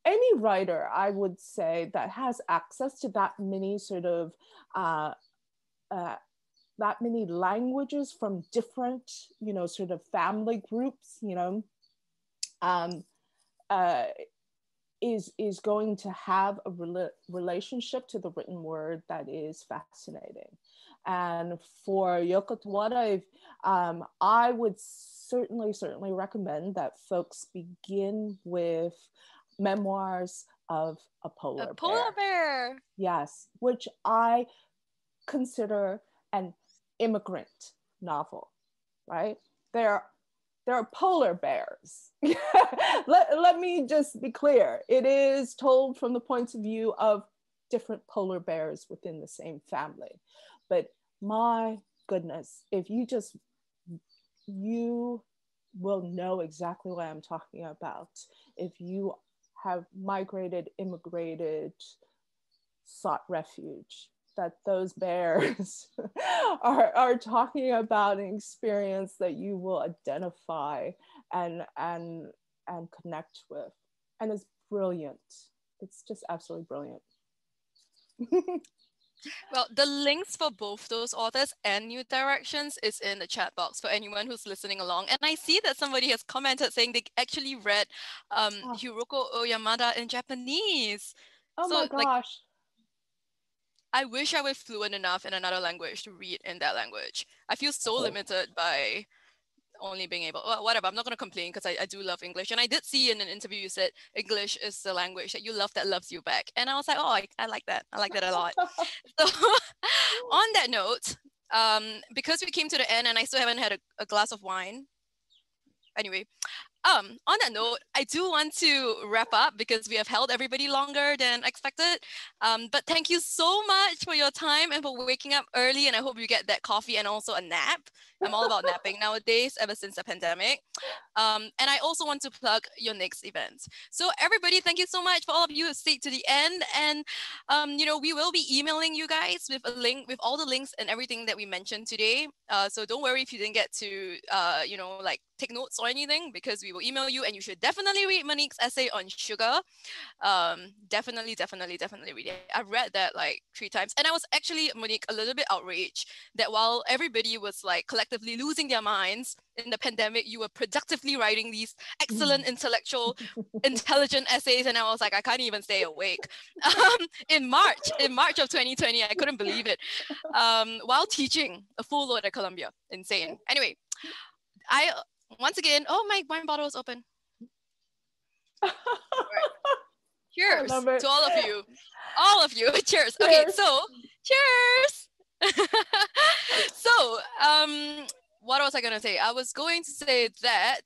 any writer, I would say, that has access to that many sort of that many languages from different, sort of family groups, is going to have a relationship to the written word that is fascinating. And for Yoko Tawada, I would certainly recommend that folks begin with Memoirs of a Polar Bear. Yes, which I consider an immigrant novel, right? There are polar bears. let me just be clear. It is told from the points of view of different polar bears within the same family. But my goodness, if you will know exactly what I'm talking about. If you have migrated, immigrated, sought refuge, that those bears are talking about an experience that you will identify and connect with. And it's brilliant. It's just absolutely brilliant. Well, the links for both those authors and New Directions is in the chat box for anyone who's listening along. And I see that somebody has commented saying they actually read Hiroko Oyamada in Japanese. Oh my gosh. I wish I was fluent enough in another language to read in that language. I feel so limited by only being able, well, whatever, I'm not going to complain because I do love English. And I did see in an interview you said English is the language that you love that loves you back. And I was like, oh, I like that. I like that a lot. So on that note, because we came to the end and I still haven't had a glass of wine. Anyway, On that note, I do want to wrap up because we have held everybody longer than expected. But thank you so much for your time and for waking up early. And I hope you get that coffee and also a nap. I'm all about napping nowadays, ever since the pandemic. And I also want to plug your next event. So everybody, thank you so much for all of you who stayed to the end. And we will be emailing you guys with a link, with all the links and everything that we mentioned today. So don't worry if you didn't get to, like take notes or anything, because we will email you, and you should definitely read Monique's essay on sugar. Definitely read it. I've read that like 3 times, and I was actually, Monique, a little bit outraged that while everybody was like collectively losing their minds in the pandemic, you were productively writing these excellent intellectual, intelligent essays, and I was like, I can't even stay awake. In March of 2020, I couldn't believe it. While teaching a full load at Columbia, insane. Anyway, once again, oh, my wine bottle is open. Right. Cheers to all of you. All of you. Cheers. Okay, so cheers. So, what was I going to say? I was going to say that,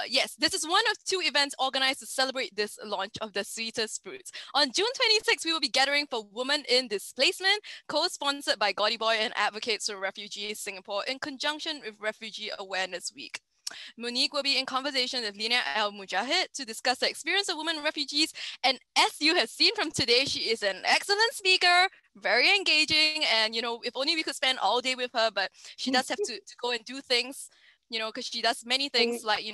yes, this is one of 2 events organized to celebrate this launch of the Sweetest Fruits. On June 26th, we will be gathering for Women in Displacement, co-sponsored by Gaudy Boy and Advocates for Refugees Singapore in conjunction with Refugee Awareness Week. Monique will be in conversation with Lina Al-Mujahid to discuss the experience of women refugees. And as you have seen from today, she is an excellent speaker, very engaging. And, if only we could spend all day with her, but she does have to go and do things, because she does many things like,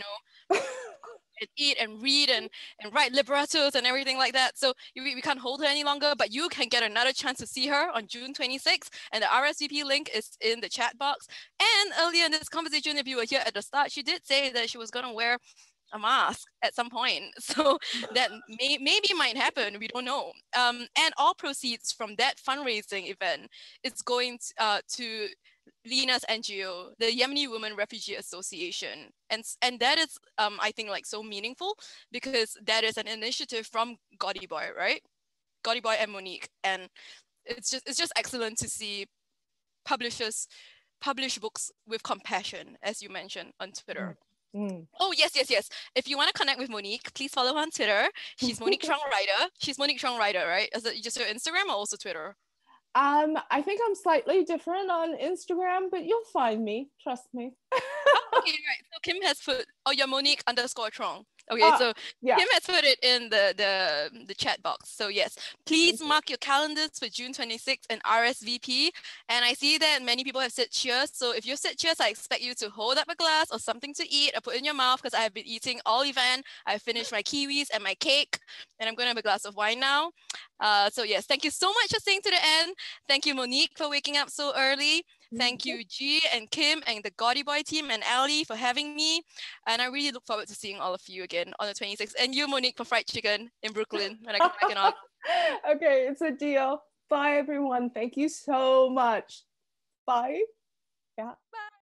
and eat and read and write librettos and everything like that. So we can't hold her any longer, but you can get another chance to see her on June 26th. And the RSVP link is in the chat box. And earlier in this conversation, if you were here at the start, she did say that she was going to wear a mask at some point. So that maybe might happen. We don't know. And all proceeds from that fundraising event is going to Lina's NGO, the Yemeni Women Refugee Association. And that is, I think, like so meaningful because that is an initiative from Gaudy Boy, right? Gaudy Boy and Monique. And it's just excellent to see publishers publish books with compassion, as you mentioned on Twitter. Oh, yes. If you want to connect with Monique, please follow her on Twitter. She's Monique Truong Writer. She's Monique Truong Writer, right? Is it just your Instagram or also Twitter? I think I'm slightly different on Instagram, but you'll find me. Trust me. Okay, right. So Kim has put, you're Monique _Truong. Okay, so yeah. Kim has put it in the chat box. So yes, please mark your calendars for June 26th and RSVP. And I see that many people have said cheers. So if you said cheers, I expect you to hold up a glass or something to eat or put in your mouth because I have been eating all event. I finished my kiwis and my cake, and I'm going to have a glass of wine now. So yes, thank you so much for staying to the end. Thank you, Monique, for waking up so early. Thank you, G and Kim and the Gaudy Boy team and Ali for having me. And I really look forward to seeing all of you again on the 26th. And you, Monique, for fried chicken in Brooklyn when I come back in August. Okay, it's a deal. Bye, everyone. Thank you so much. Bye. Yeah. Bye.